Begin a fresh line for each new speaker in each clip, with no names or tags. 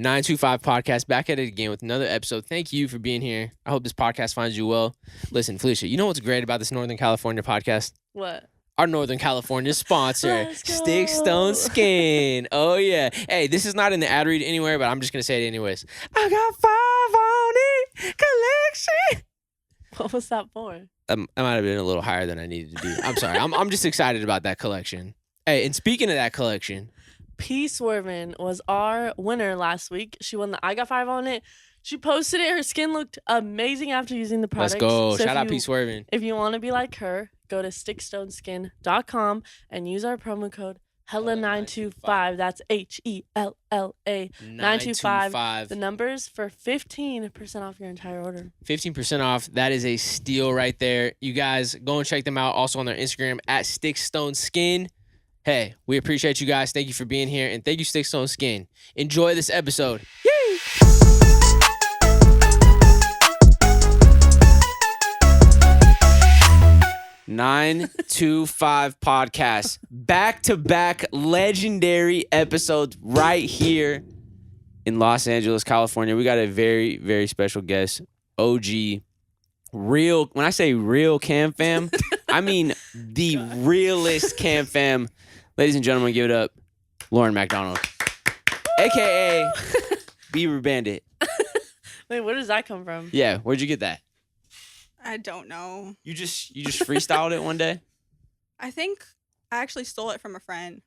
NINE2FIVE podcast, back at it again with another episode. Thank you for being here. I hope this podcast finds you well. Listen, Felicia, you know what's great about this Northern California podcast?
What?
Our Northern California sponsor,
Let's go.
Stick Stone Skin. Oh, yeah. Hey, this is not in the ad read anywhere, but I'm just going to say it anyways. I got 5 on it collection.
What was that for?
I might have been a little higher than I needed to be. I'm sorry. I'm just excited about that collection. Hey, and speaking of that collection,
P Swervin was our winner last week. She won the I Got 5 on it. She posted it. Her skin looked amazing after using the products.
let's go.
So
Shout out P Swervin.
If you want to be like her, go to stickstoneskin.com and use our promo code HELLA925. That's HELLA 925. The numbers for 15% off your entire order.
15% off. That is a steal right there. You guys go and check them out. Also on their Instagram at StickStoneSkin. Hey, we appreciate you guys. Thank you for being here. And thank you, Stickstone Skin. Enjoy this episode. Yay! 925 podcast. Back-to-back legendary episodes right here in Los Angeles, California. We got a very, very special guest. OG. Real. When I say real Cam fam, I mean the realest Cam fam. Ladies and gentlemen, give it up, Lauren McDonald, a.k.a. Beaver Bandit.
Wait, where does that come from?
Yeah, where'd you get that?
I don't know.
You just freestyled it one day?
I think I actually stole it from a friend.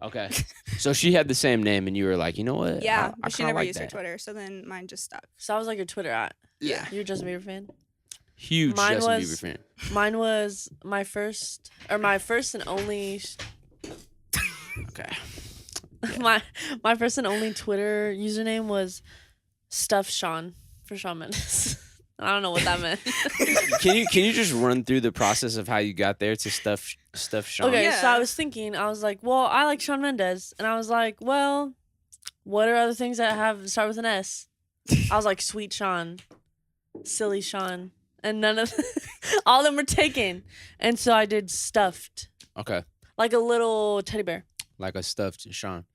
Okay. So she had the same name, and you were like, you know what?
Yeah,
I
but she
kinda
never
like
used her
that.
Twitter, so then mine just stuck.
So that was like your Twitter at.
Yeah.
You're just a Bieber fan?
Huge
Mine
Justin
was-
Bieber fan.
Mine was my first and only
Okay.
my first and only Twitter username was Stuff Sean for Shawn Mendes. I don't know what that meant.
Can you just run through the process of how you got there to stuff Sean?
Okay,
Yeah.
so I was thinking, I was like, well, I like Shawn Mendes, and I was like, well, what are other things that start with an S? I was like, Sweet Sean, Silly Sean, and none of all of them were taken, and so I did Stuffed,
Okay.
like a little teddy bear.
Like a stuffed Sean.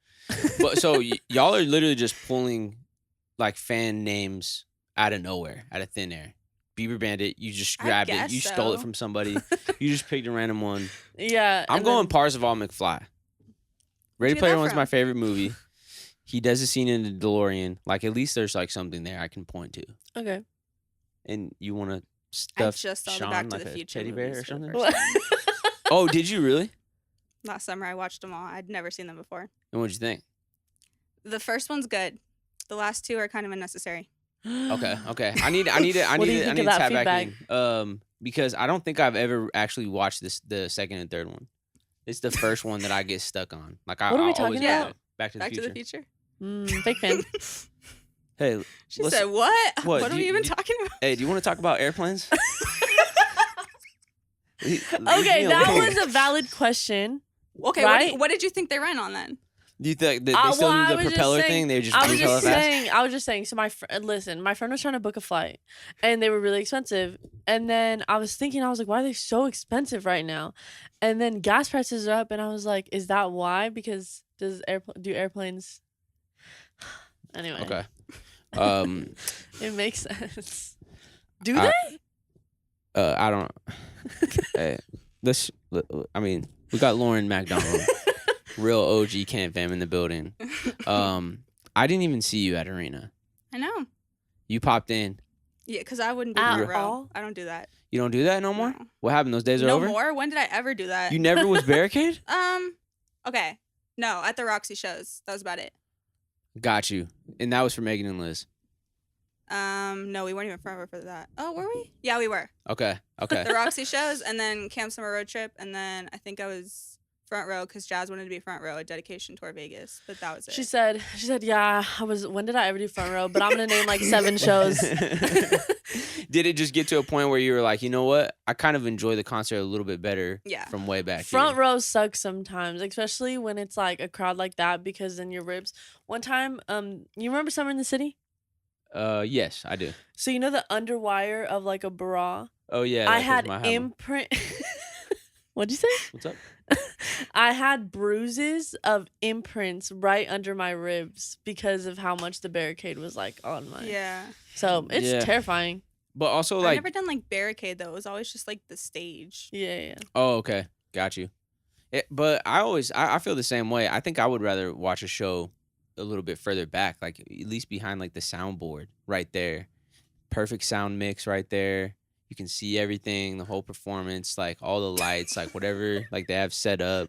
But so y'all are literally just pulling like fan names out of nowhere, out of thin air. Bieber Bandit, you just grabbed it.
guess
You stole it
so.
from somebody. You just picked a random one.
Yeah,
I'm
and
going
then-
Parzival McFly. Ready
you get
Player
that
One's my
from?
favorite movie. He does a scene in the DeLorean. Like, at least there's like something there I can point to.
Okay.
And you want to
I
stuff
just saw the
Sean
Back to
like
the
a
Future
teddy bear
movies
or
for the
something?
first time.
Oh, did you really?
Last summer I watched them all. I'd never seen them before.
And what'd you think?
The first one's good. The last two are kind of unnecessary.
Okay. I need to
What do you think of that
tap back
feedback?
in. Because I don't think I've ever actually watched the second and third one. It's the first one that I get stuck on. Like
What are we
I
talking
always
about?
love it. Back to the
Back
Future.
to the Future.
Fake fan.
Hey,
She
let's-
said, "What?
What,
What
do
are we
you-
even
do-
talking about?"
Hey, do you want to talk about airplanes?
Okay, that was a valid question.
Okay,
Right?
what did you think they ran on then?
Do you think that they
Well,
still
I
do the
was just
propeller
saying-
thing? They just
I was
propeller
just
fast?
saying. So my friend was trying to book a flight, and they were really expensive. And then I was thinking, I was like, why are they so expensive right now? And then gas prices are up, and I was like, is that why? Because do airplanes? Anyway,
Okay.
it makes sense. Do
I-
they?
I don't. Hey, I mean, we got Lauren McDonald, real OG Camp fam in the building. I didn't even see you at Arena.
I know.
You popped in.
Yeah, because I wouldn't be
At
front row.
all?
I don't do that.
You don't do that no more?
No.
What happened? Those days are
No
over?
more? When did I ever do that?
You never was barricade?
Okay. No, at the Roxy shows. That was about it.
Got you. And that was for Megan and Liz.
No, we weren't even front row for that. Oh, were we? Yeah, we were.
Okay.
The Roxy shows, and then Camp Summer Road Trip, and then I think I was front row because Jazz wanted to be front row at Dedication Tour Vegas, but that was it.
She said, yeah, when did I ever do front row? But I'm going to name like 7 shows.
Did it just get to a point where you were like, you know what? I kind of enjoy the concert a little bit better
Yeah.
from way back
Front
here.
row sucks sometimes, especially when it's like a crowd like that, because then your ribs. One time, you remember Summer in the City?
Yes, I do.
So you know the underwire of like a bra?
Oh, yeah.
I
like
had
my hammer.
imprint. What'd you say?
What's up?
I had bruises of imprints right under my ribs because of how much the barricade was like on my.
Yeah.
So it's
Yeah.
terrifying.
But also
I've
like,
never done like barricade though. It was always just like the stage.
Yeah.
oh, okay, got you. But I feel the same way. I think I would rather watch a show a little bit further back, like at least behind like the soundboard right there. Perfect sound mix right there. You can see everything, the whole performance, like all the lights, like whatever like they have set up.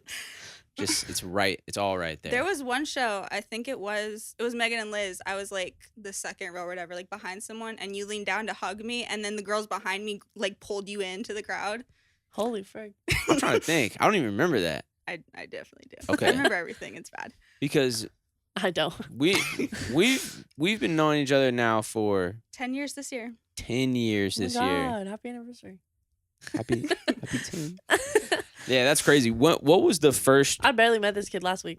Just it's all right there.
There was one show, I think it was Megan and Liz. I was like the second row or whatever, like behind someone, and you leaned down to hug me, and then the girls behind me like pulled you into the crowd.
Holy frick.
I'm trying to think. I don't even remember that
I definitely do.
Okay.
I remember everything. It's bad.
because
I don't.
we've been knowing each other now for
10 years this year.
10 years
Oh my
this year.
God, happy anniversary.
Happy 10. Yeah, that's crazy. What was the first?
I barely met this kid last week.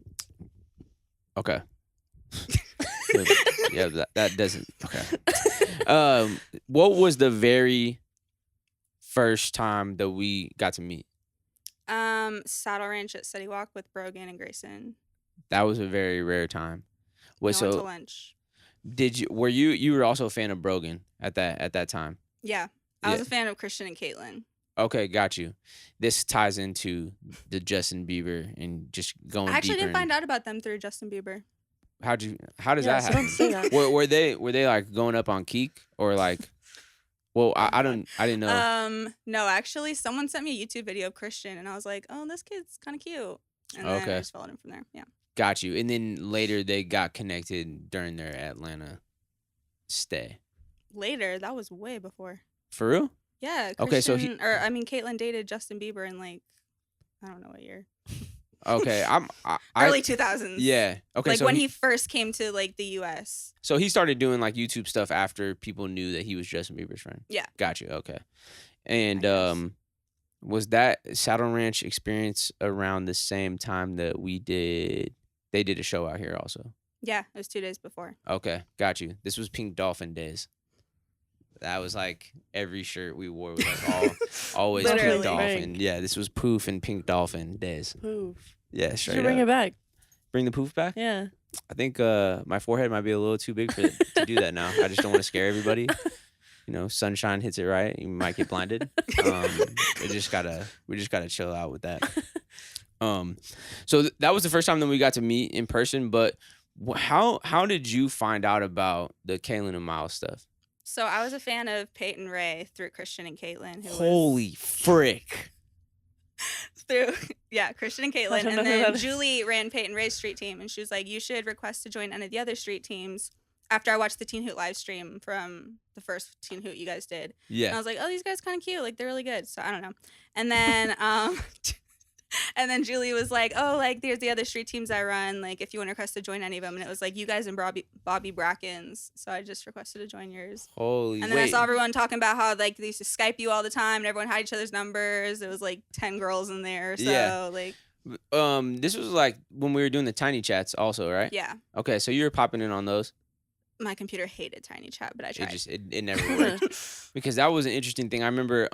Okay. Yeah, that doesn't. Okay. What was the very first time that we got to meet?
Saddle Ranch at City Walk with Brogan and Grayson.
That was a very rare time. Wait,
We went to
so
lunch.
were you were also a fan of Brogan at that time?
Yeah. I was
Yeah.
a fan of Christian and Caitlin.
Okay, got you. This ties into the Justin Bieber and just going
I actually
deeper
didn't find out about them through Justin Bieber.
how does
Yeah,
that
so
happen?
don't say that.
Were they like going up on Keek or like? Well, I didn't know.
No, actually, someone sent me a YouTube video of Christian, and I was like, "Oh, this kid's kind of cute." And then
Okay.
I just followed him from there. Yeah.
Got you. And then later they got connected during their Atlanta stay.
Later, that was way before.
For real?
Yeah.
Okay, so
Caitlin dated Justin Bieber in like, I don't know what year.
Okay,
Early 2000s.
Yeah. Okay,
Like
so
when he first came to like the U.S.
so he started doing like YouTube stuff after people knew that he was Justin Bieber's friend.
Yeah.
Got you. Okay. And
guess.
was that Saddle Ranch experience around the same time that they did a show out here also?
Yeah, it was 2 days before.
Okay, got you. This was Pink Dolphin days. That was like every shirt we wore was like always
Literally.
Pink Dolphin.
Pink.
Yeah, this was Poof and Pink Dolphin days.
Poof.
Yeah,
You
straight
should bring
up.
it back.
Bring the poof back?
Yeah.
I think my forehead might be a little too big to do that now. I just don't want to scare everybody. You know, sunshine hits it right, you might get blinded. We just gotta chill out with that. So that was the first time that we got to meet in person. But how did you find out about the Kaylin and Miles stuff?
So I was a fan of Peyton Ray through Christian and Caitlin.
Holy frick!
Christian and Caitlin.
don't know
And
who
then
that is.
Julie ran Peyton Ray's street team, and she was like, "You should request to join any of the other street teams." After I watched the Teen Hoot live stream from the first Teen Hoot you guys did. And I
Yeah.
was like, "Oh, these guys kind of cute. Like, they're really good." So I don't know. And then and then Julie was like, "Oh, like there's the other street teams I run. Like, if you want to request to join any of them." And it was like you guys and Bobby Brackins. So I just requested to join yours.
Holy.
And then I
wait.
saw everyone talking about how like they used to Skype you all the time, and everyone had each other's numbers. It was like 10 girls in there. So
Yeah.
like,
This was like when we were doing the tiny chats, also, right?
yeah,
Okay, so you were popping in on those.
my computer hated Tiny Chat, but I
It
tried.
just it never worked. Because that was an interesting thing. I remember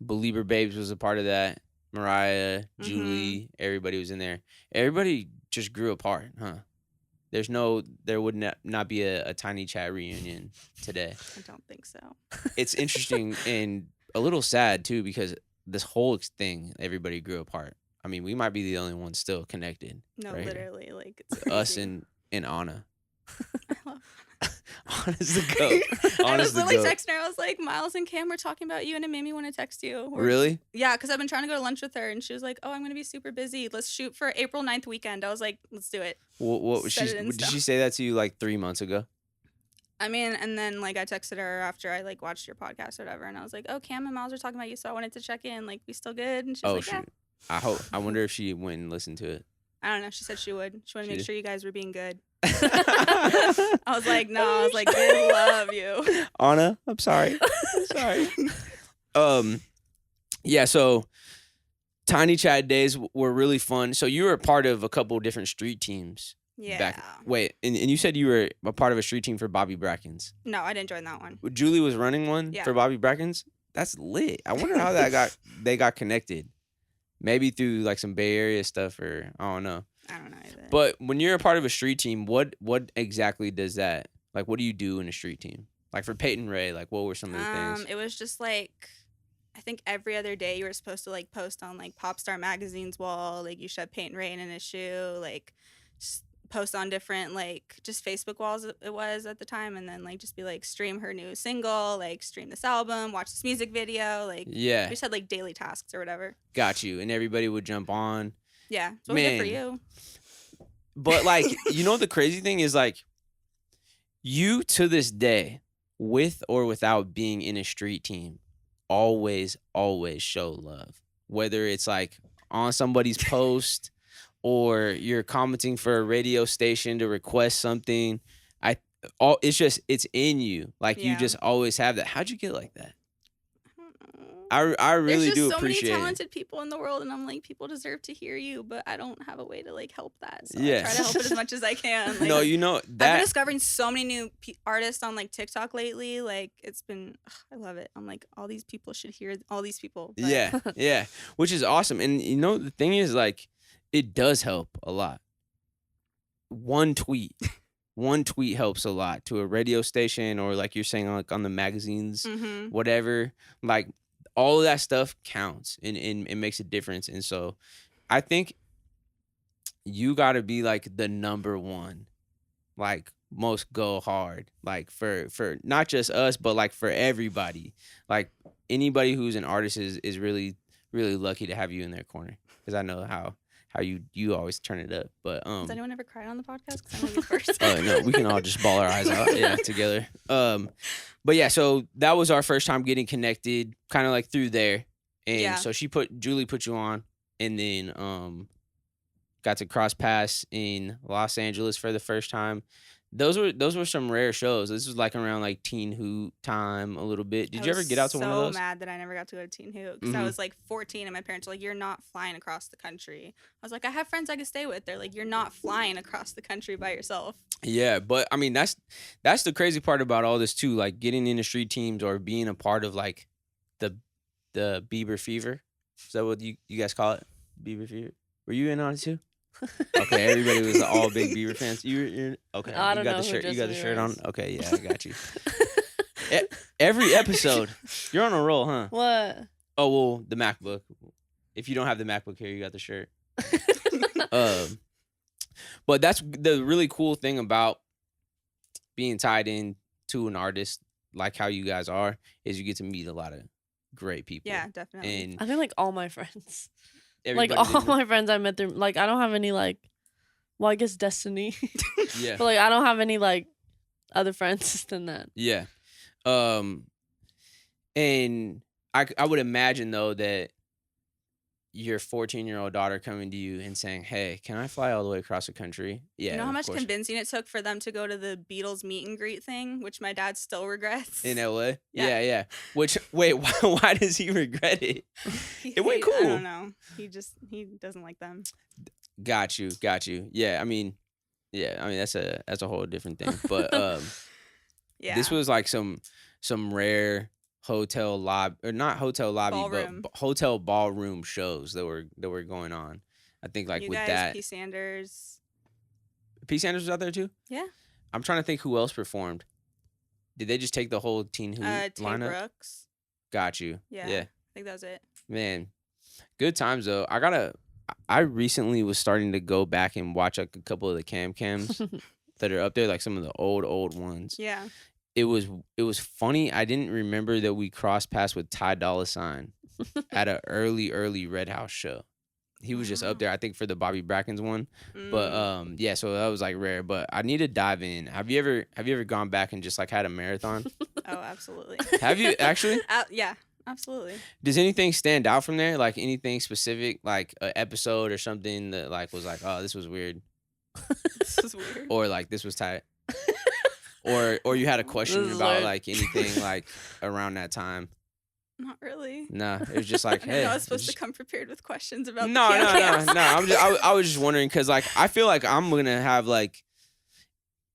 Belieber Babes was a part of that. Mariah, Julie, everybody was in there. Everybody just grew apart, huh? There would not be a tiny chat reunion today.
I don't think so.
It's interesting and a little sad too because this whole thing, everybody grew apart. I mean, we might be the only ones still connected.
No,
right here.
literally, like it's
Us
crazy.
and Anna.
I love-
Anna's the goat.
I
Anna's
was
the
literally
goat.
texting her. I was like, "Miles and Cam were talking about you, and it made me want to text you."
Really?
Yeah, because I've been trying to go to lunch with her, and she was like, "Oh, I'm gonna be super busy. Let's shoot for April 9th weekend." I was like, "Let's do it."
What was
Set
she?
it in
Did
stone.
she say that to you like 3 months ago?
I mean, and then like I texted her after I like watched your podcast or whatever, and I was like, "Oh, Cam and Miles are talking about you, so I wanted to check in. Like, we still good?" And she was
Oh
like,
shoot! I wonder if she went and listened to it.
"Yeah." I don't know. She said she would. She wanted
She
to make
did?
sure you guys were being good. I was like, "No." I was like, "They love you."
Anna, I'm sorry. I'm sorry. Yeah. So, Tiny Chat days were really fun. So you were a part of a couple different street teams.
Yeah.
Wait, and you said you were a part of a street team for Bobby Brackins.
No, I didn't join that one.
Julie was running one
Yeah.
for Bobby Brackins. That's lit. I wonder how they got connected. Maybe through like some Bay Area stuff, or I don't know.
I don't know either.
But when you're a part of a street team, what exactly does that, like, what do you do in a street team? Like for Peyton Ray, like what were some of the things?
It was just like, I think every other day you were supposed to like post on like Popstar Magazine's wall, like you should have Peyton Ray in a shoe, like just post on different like just Facebook walls it was at the time, and then like just be like stream her new single, like stream this album, watch this music video, like
Yeah,
we just had like daily tasks or whatever.
got you. And everybody would jump on.
Yeah, it's what we did for
Man.
you.
But like, you know, the crazy thing is like, you to this day, with or without being in a street team, always show love. Whether it's like on somebody's post or you're commenting for a radio station to request something, it's in you. Like you
Yeah.
just always have that. How'd you get like that?
I don't know.
I really
There's just
do
so
appreciate
many
it.
talented people in the world, and I'm like, people deserve to hear you, but I don't have a way to like help that. So
Yeah.
I try to help it as much as I can. Like,
No, you know
I've been
that.
discovering so many new artists on like TikTok lately. Like it's been, I love it. I'm like, all these people should hear all these people. But
Yeah, yeah, which is awesome. And you know, the thing is, like, it does help a lot. One tweet helps a lot to a radio station, or like you're saying, like on the magazines,
Mhm.
whatever. Like all of that stuff counts, and it makes a difference. And so, I think you got to be like the number one, like most go hard, like for not just us, but like for everybody. Like anybody who's an artist is really lucky to have you in their corner, because I know how you always turn it up. But
Has anyone ever cried on the podcast? Because I'm gonna be first.
oh no, we can all just bawl our eyes out, together. But yeah, so that was our first time getting connected, kind of like through there. And
Yeah.
so Julie put you on, and then got to cross paths in Los Angeles for the first time. Those were some rare shows. This was like around like Teen Hoot time a little bit. Did you ever get out to one of those?
So mad that I never got to go to Teen Hoot because I
Mhm.
was like 14 and my parents were like, "You're not flying across the country." I was like, "I have friends I could stay with." They're like, "You're not flying across the country by yourself."
Yeah, but I mean that's the crazy part about all this too, like getting into street teams or being a part of like the Bieber fever. Is that what you guys call it? Bieber fever. Were you in on it too? Okay, everybody was all big Bieber fans. You're okay.
I
You
don't
got
know
the
who
shirt. You got the
Justin
shirt
Bieber
on.
is.
Okay, yeah, I got you. Every episode, you're on a roll, huh?
What?
Oh well, the MacBook. If you don't have the MacBook here, you got the shirt. But that's the really cool thing about being tied in to an artist like how you guys are, is you get to meet a lot of great people.
Yeah, definitely.
And
I think like all my friends.
everybody
Like all
did-
my friends I met through, like I don't have any like, well I guess Destiny,
yeah.
but like I don't have any like other friends than that.
Yeah. And I would imagine though that your 14-year-old daughter coming to you and saying, "Hey, can I fly all the way across the country?" Yeah.
You know how
of
much
course.
convincing it took for them to go to the Beatles meet and greet thing, which my dad still regrets.
In LA?
Yeah.
Yeah. Which wait, why does he regret it? It went
I
cool.
don't know. He doesn't like them.
Got you. Yeah, I mean that's a whole different thing. But
Yeah.
this was like some rare hotel lobby, or not hotel lobby,
Ballroom.
but hotel ballroom shows that were going on. I think like
you
with
guys,
that,
P. Sanders.
P. Sanders was out there too.
Yeah.
I'm trying to think who else performed. Did they just take the whole Teen Hoot
Tay
lineup?
Brooks.
Got you.
Yeah.
Yeah.
I think that was it.
Man, good times though. I recently was starting to go back and watch like a couple of the cams that are up there, like some of the old ones.
Yeah.
It was funny. I didn't remember that we crossed paths with Ty Dolla $ign at an early Red House show. He was just up there, I think, for the Bobby Brackins one. But yeah, so that was like rare. But I need to dive in. Have you ever gone back and just like had a marathon?
Oh, absolutely.
Have you actually?
Yeah, absolutely.
Does anything stand out from there? Like anything specific, like an episode or something that like was like, oh, this was weird,
This was weird.
or like this was tight, or you had a question
This is
about
weird.
like anything like around that time?
Not really.
Nah, it was just like,
I
hey.
didn't know I was
it
supposed
just-
to come prepared with questions about
No.
the
I was just wondering because like I feel like I'm gonna have like,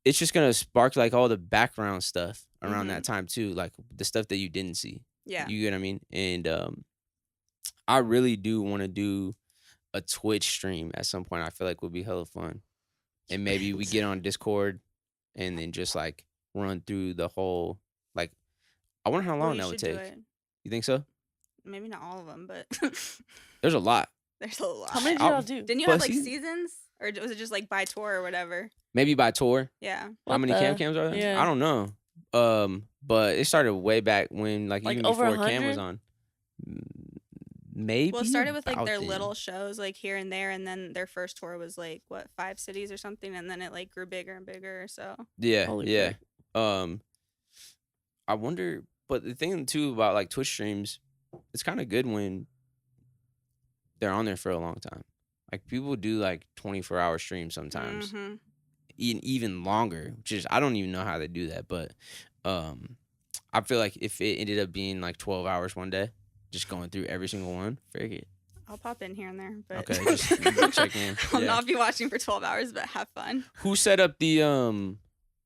it's just gonna spark like all the background stuff around that time too, like the stuff that you didn't see.
Yeah.
You get what I mean? And I really do want to do a Twitch stream at some point. I feel like would be hella fun. And maybe we get on Discord and then just like run through the whole like I wonder how
Well,
long
you
that would
should do
take.
it.
You think so?
Maybe not all of them, but
There's a lot.
there's a lot.
How many did
I'll-
y'all do?
Didn't you
But
have like
see-
seasons, or was it just like by tour or whatever?
Maybe by tour.
Yeah.
How
What
many
the-
cams are there?
yeah.
I don't know. But it started way back when like even
over
before Cam was
100?
on. Maybe.
Well, it started with like
about
their
then.
little shows like here and there, and then their first tour was like what 5 cities or something, and then it like grew bigger and bigger. So
Yeah,
Holy
yeah.
frick.
I wonder, but the thing too about like Twitch streams, it's kind of good when they're on there for a long time. Like people do like 24-hour streams sometimes,
Mhm.
even longer. Which is I don't even know how they do that, but I feel like if it ended up being like 12 hours one day, just going through every single one, frig it.
I'll pop in here and there, but
Okay, just check in.
I'll
Yeah.
not be watching for 12 hours, but have fun.
Who set up the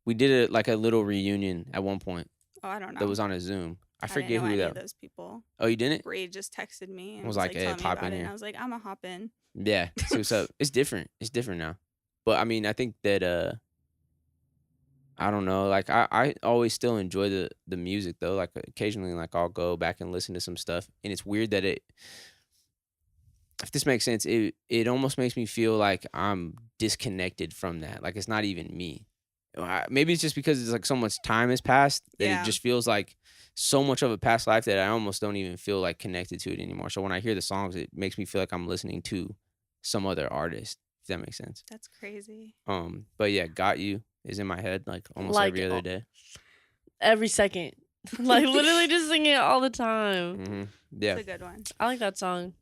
We did it like a little reunion at one point
Oh, I don't know.
that was on a Zoom. I
didn't
forget
know
who
any
that.
of those people.
Oh, you didn't?
Reed just texted me and
Was
was
like,
like,
"Hey,
telling me
pop
about
in
it.
here."
And I was like, I'm a hop in.
Yeah, see what's up. It's different. It's different now. But I mean, I think that I don't know. Like I always still enjoy the music though. Like occasionally, like I'll go back and listen to some stuff, and it's weird that if this makes sense, it almost makes me feel like I'm disconnected from that. Like it's not even me. Maybe it's just because it's like so much time has passed that
Yeah.
it just feels like so much of a past life that I almost don't even feel like connected to it anymore. So when I hear the songs, it makes me feel like I'm listening to some other artist. If that makes sense.
That's crazy.
But yeah, Got You is in my head like almost
Like,
every other day.
Every second. Like literally just sing it all the time.
Hmm Yeah.
It's a good one.
I like that song.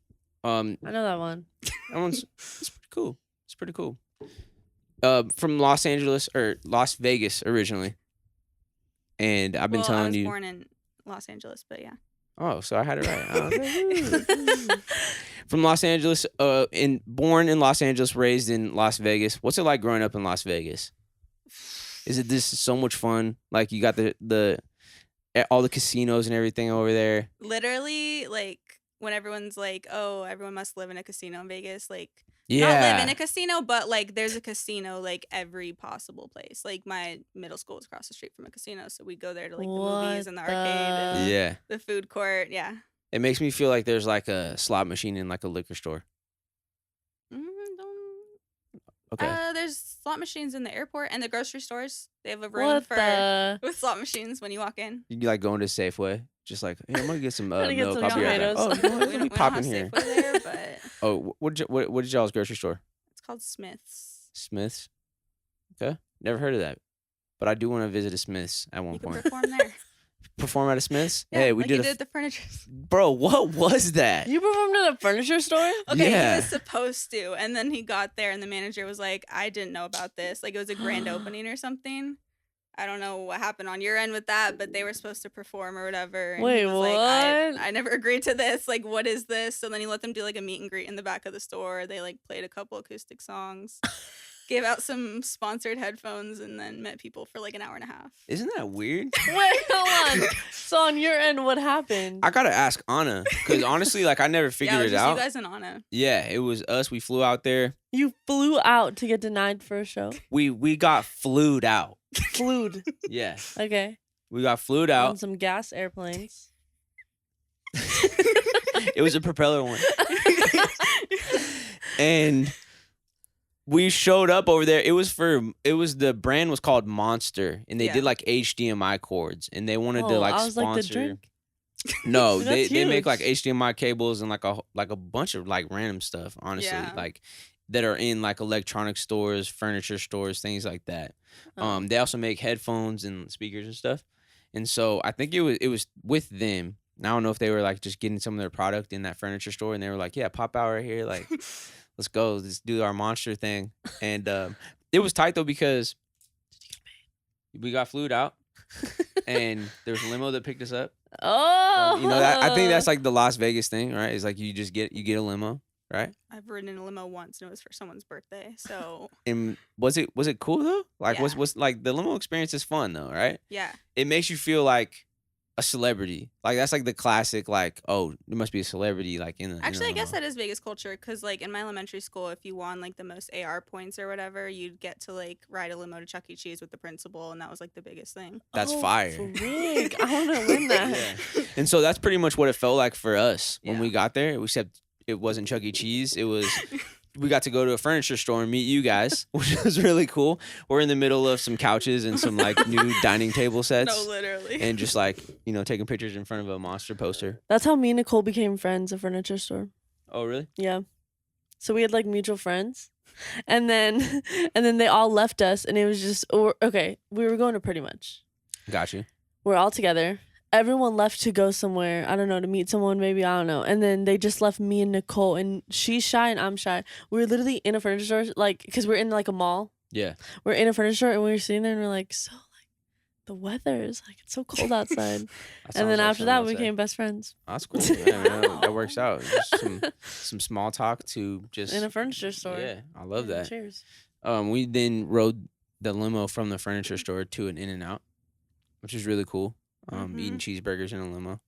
I know that one.
That one's it's pretty cool. It's pretty cool. From Los Angeles or Las Vegas originally, and I've been
I
telling
was
you.
born in Los Angeles, but yeah.
Oh, so I had it right. Oh, okay. From Los Angeles, born in Los Angeles, raised in Las Vegas. What's it like growing up in Las Vegas? Is it this so much fun? Like you got the all the casinos and everything over there.
Literally, like when everyone's like, "Oh, everyone must live in a casino in Vegas," like
Yeah.
not live in a casino, but like there's a casino like every possible place. Like my middle school was across the street from a casino, so we'd go there to like the movies
What
and the arcade and
Yeah.
the food court. Yeah.
It makes me feel like there's like a slot machine in like a liquor store. Okay.
There's slot machines in the airport and the grocery stores. They have a room
What
for
the?
with slot machines when you walk in.
You like going to Safeway, just like, hey, I'm gonna get some
Gonna get
milk.
some
I'll be right back.
tomatoes.
Oh, you know what?
We
Let me
don't
pop
have
in here.
Safeway there, but
Oh, what did y'all's grocery store?
it's called Smith's.
Smith's. Okay, never heard of that, but I do want to visit a Smith's at one
You can
point.
perform there.
Perform at a Smith's.
Yeah,
Hey, we
like
did
you
a
did at the furniture.
bro. What was that?
You performed at a furniture store?
Okay,
Yeah.
he was supposed to, and then he got there, and the manager was like, "I didn't know about this. Like it was a grand opening or something. I don't know what happened on your end with that, but they were supposed to perform or whatever." And
Wait,
he was like, I
what?
never agreed to this. Like, what is this? So then he let them do like a meet and greet in the back of the store. They like played a couple acoustic songs, gave out some sponsored headphones, and then met people for like an hour and a half.
Isn't that weird?
Wait, hold on. So on your end, what happened?
I gotta ask Anna because honestly, like I never
Yeah,
figured
it was
it
just
out.
you guys and Anna.
Yeah, it was us. We flew out there.
You flew out to get denied for a show?
We got flued out.
Flued.
Yeah,
Okay.
we got flued
On
out.
some gas airplanes.
It was a propeller one. And we showed up over there. It was the brand was called Monster, and they
Yeah.
did like HDMI cords, and they wanted to
Oh,
like
I was like, the
sponsor.
drink?
No,
That's
they make like
huge.
HDMI cables and like a bunch of like random stuff. Honestly,
Yeah.
like that are in like electronic stores, furniture stores, things like that.
Oh.
They also make headphones and speakers and stuff. And so I think it was with them. I don't know if they were like just getting some of their product in that furniture store, and they were like, "Yeah, pop out right here, like let's go, let's do our monster thing." And it was tight though because we got flued out, and there was a limo that picked us up.
Oh.
You know, I think that's like the Las Vegas thing, right? It's like you get a limo, right?
I've ridden in a limo once, and it was for someone's birthday. So
And was it cool though? Like
Yeah.
was like the limo experience is fun though, right?
yeah,
It makes you feel like a celebrity. Like that's like the classic. Like, oh, there must be a celebrity. Like in the
Actually, I guess
limo.
that is Vegas culture because, like, in my elementary school, if you won like the most AR points or whatever, you'd get to like ride a limo to Chuck E. Cheese with the principal, and that was like the biggest thing.
That's
Oh,
fire.
frig. I want to win that.
Yeah. And so that's pretty much what it felt like for us when
Yeah.
we got there. Except it wasn't Chuck E. Cheese. It was. We got to go to a furniture store and meet you guys, which was really cool. We're in the middle of some couches and some like new dining table sets.
No, literally.
And just like, taking pictures in front of a monster poster.
That's how me and Nicole became friends at furniture store.
Oh, really?
Yeah. So we had like mutual friends. And then they all left us and it was just okay, we were going to Pretty Much.
Got you.
We're all together. Everyone left to go somewhere. I don't know, to meet someone maybe. I don't know. And then they just left me and Nicole. And she's shy and I'm shy. We were literally in a furniture store, like, because we're in like a mall.
Yeah.
We're in a furniture store and we were sitting there and we're like, so like the weather is like it's so cold outside. And then after that we became best friends.
That's cool. Yeah, that works out. Just some small talk to just
In a furniture store.
Yeah, I love that.
Cheers.
We then rode the limo from the furniture store to an In-N-Out, which is really cool. Eating cheeseburgers in a limo,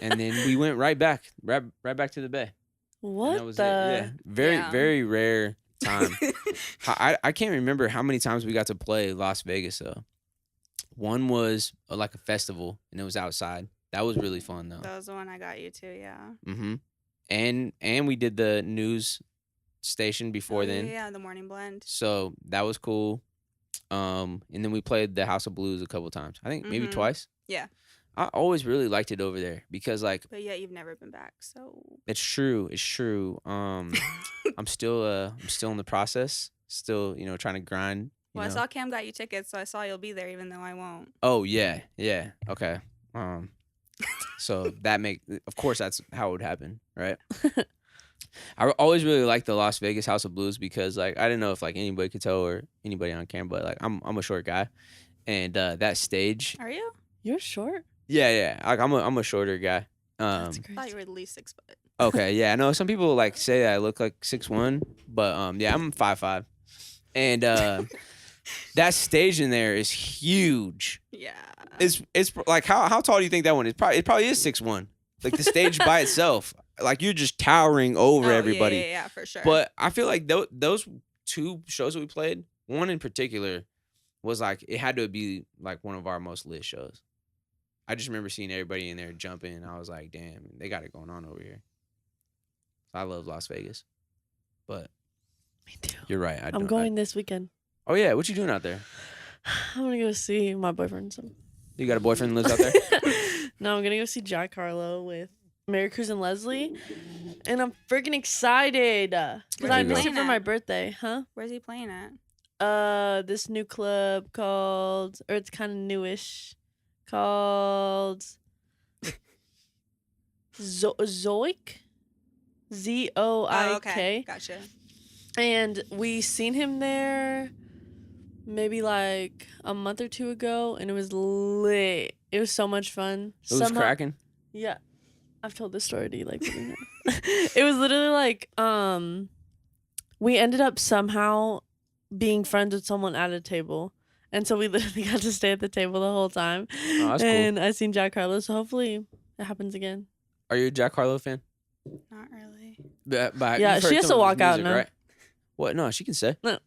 and then we went right back to the bay.
What
And that was
the?
it. Yeah, very rare time. I can't remember how many times we got to play Las Vegas though. One was like a festival, and it was outside. That was really fun though.
That was the one I got you to, yeah.
Mm-hmm. And we did the news station before then.
Yeah, the morning blend.
So that was cool. And then we played the House of Blues a couple times. I think maybe twice.
Yeah.
I always really liked it over there because like
But yeah, you've never been back, so
it's true. I'm still in the process. Still, trying to grind.
Well, I saw Cam got you tickets, so I saw you'll be there even though I won't.
Oh yeah. Okay. So of course that's how it would happen, right? I always really liked the Las Vegas House of Blues because like I didn't know if like anybody could tell or anybody on camera, but like I'm a short guy, and that stage.
Are you?
You're short.
Yeah. Like I'm a shorter guy.
That's
I
crazy.
thought you were at least 6 foot.
Okay, yeah, I know some people like say that I look like 6'1", but yeah, I'm 5'5", and that stage in there is huge.
Yeah.
It's like how tall do you think that one is? It probably is 6'1". Like the stage by itself, like you're just towering over everybody.
Yeah, for sure.
But I feel like those two shows that we played, one in particular, was like it had to be like one of our most lit shows. I just remember seeing everybody in there jumping, and I was like, "Damn, they got it going on over here." I love Las Vegas, but
Me too.
you're right.
I'm going this weekend.
Oh yeah, what you doing out there?
I'm gonna go see my boyfriend.
You got a boyfriend that lives out there?
No, I'm gonna go see Jack Harlow with Mary Cruz and Leslie, and I'm freaking excited because I missed it for my birthday. Huh?
Where's he playing at?
This new club called, or it's kind of newish, called Zoik. Zoik.
Oh, okay. Gotcha.
And we seen him there maybe like a month or two ago, and it was lit. It was so much fun.
It was cracking.
Yeah. I've told this story to you, like, it was literally like, we ended up somehow being friends with someone at a table. And so we literally got to stay at the table the whole time.
Oh, that's
and
cool.
I seen Jack Harlow, so hopefully it happens again.
Are you a Jack Harlow fan?
Not really.
But
Yeah,
you've
she
heard
has
some
to
of his
walk out
music,
now.
right? What? No, she can say.
No.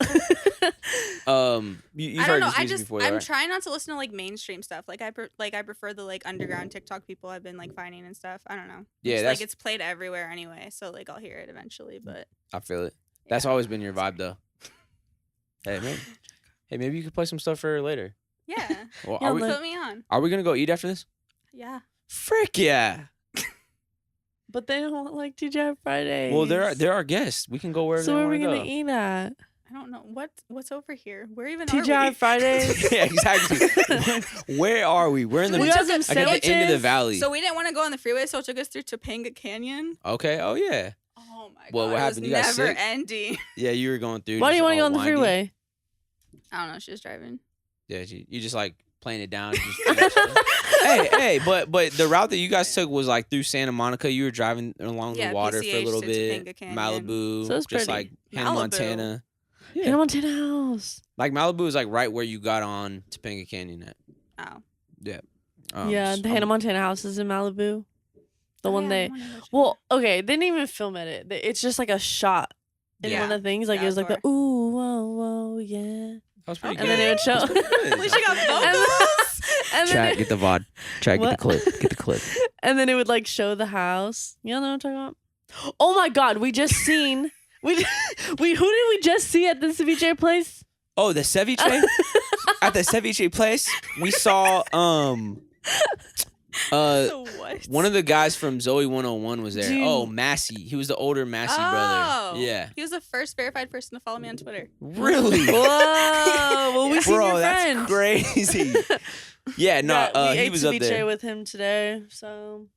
You've
I
heard
don't know.
his music before, though,
I'm
right?
trying not to listen to like mainstream stuff. Like I prefer the like underground TikTok people I've been like finding and stuff. I don't know.
Yeah,
Just,
that's.
like it's played everywhere anyway, so like I'll hear it eventually. But
I feel it. That's
yeah.
always been your vibe, though. Maybe you could play some stuff for her later.
Yeah.
Well,
Yeah,
Put me on.
are we gonna go eat after this?
Yeah.
Frick yeah!
But they don't like TGI Fridays.
Well, there are guests. We can go wherever
So
they
where are we
want to
gonna
go.
eat at?
I don't know what's over here. Where even are
TGI
we?
Fridays.
Yeah, exactly. Where are we? We're in the
We got some
like at the end of the
sandwiches.
valley.
So we didn't want to go on the freeway, so it took us through Topanga Canyon.
Okay. Oh yeah.
Oh my
Well,
god.
what
it
happened?
was
You got
never
sick?
ending.
Yeah, you were going through.
Why do
just
you want to go
all
on the
windy.
freeway?
I don't know. She was driving.
Yeah, you just like playing it down. hey, but the route that you guys took was like through Santa Monica. You were driving along
Yeah,
the water for a
PCH
little
to
bit.
Topanga Canyon.
Malibu,
So it was
just
pretty.
like Hannah,
Malibu.
Montana. Yeah.
Hannah Montana House.
Like Malibu is like right where you got on Topanga Canyon at.
Oh.
Yeah.
Yeah, the Hannah Montana houses in Malibu. The one they.
Well,
Okay, they didn't even film it. It's just like a shot in
Yeah.
one of the things. Like
The
it was like the
outdoor.
ooh, whoa, whoa, yeah.
That was pretty
And
good.
then it would show.
At least you got
And
vocals.
and then
Chat,
it,
get the VOD. Chat, get the
What?
clip. Get the clip.
and then it would like show the house. You know what I'm talking about? Oh my God, we just seen. Who did we just see at the ceviche place?
Oh, the ceviche? At the ceviche place, we saw
What?
one of the guys from Zoe 101 was there.
Dude.
Oh, Massey. He was the older Massey brother. Yeah.
He was the first verified person to follow me on Twitter.
Really?
Whoa! Well, we seen
Bro,
your
that's
friend.
crazy. Yeah, no,
Yeah, we
he
ate
was up
ceviche
there.
with him today. So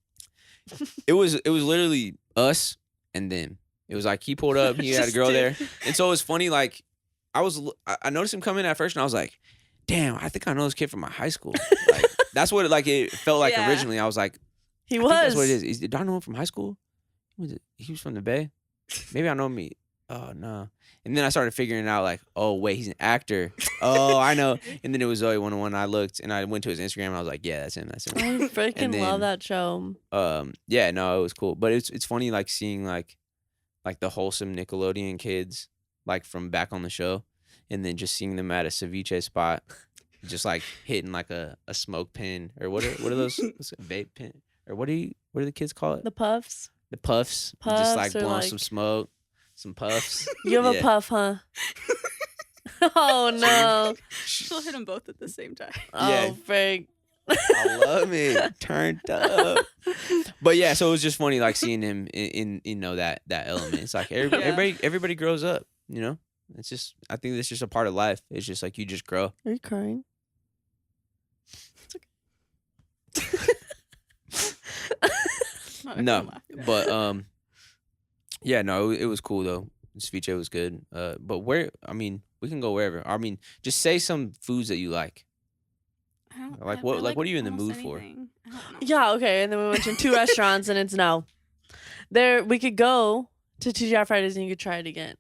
It was literally us and them. It was like he pulled up, he had a
Just
girl
dude.
there. And so it was funny, like I noticed him come in at first and I was like, damn, I think I know this kid from my high school. Like that's what it felt like
Yeah.
originally. I was like,
he
I think
was.
that's what it is. Did I know him from high school? He was from the Bay. Maybe I know him. Oh no. And then I started figuring out like, oh wait, he's an actor. Oh, I know. And then it was Zoe 101. I looked and I went to his Instagram and I was like, yeah, that's him. That's him.
I freaking
And then,
love that show.
Yeah, no, it was cool. But it's funny like seeing like the wholesome Nickelodeon kids like from back on the show, and then just seeing them at a ceviche spot, just like hitting like a smoke pin or what are those? What's it, vape pin or what do the kids call it?
The puffs.
The puffs.
Puffs
Just like
or,
blowing
like-
some smoke, some puffs.
You have
Yeah.
a puff, huh? Oh no!
She'll hit them both at the same time.
Yeah.
Oh Frank.
I love it. Turned up. But yeah, so it was just funny like seeing him in that element. It's like everybody grows up, you know? It's just I think that's just a part of life. It's just like you just grow.
Are you crying?
No. But yeah, no, it was cool though. Ceviche was good. But we can go wherever. I mean, just say some foods that you like. Like, what are you in the mood for?
I don't know.
Yeah. Okay. And then we mentioned 2 restaurants, and it's no. There, we could go to TGI Fridays, and you could try it again.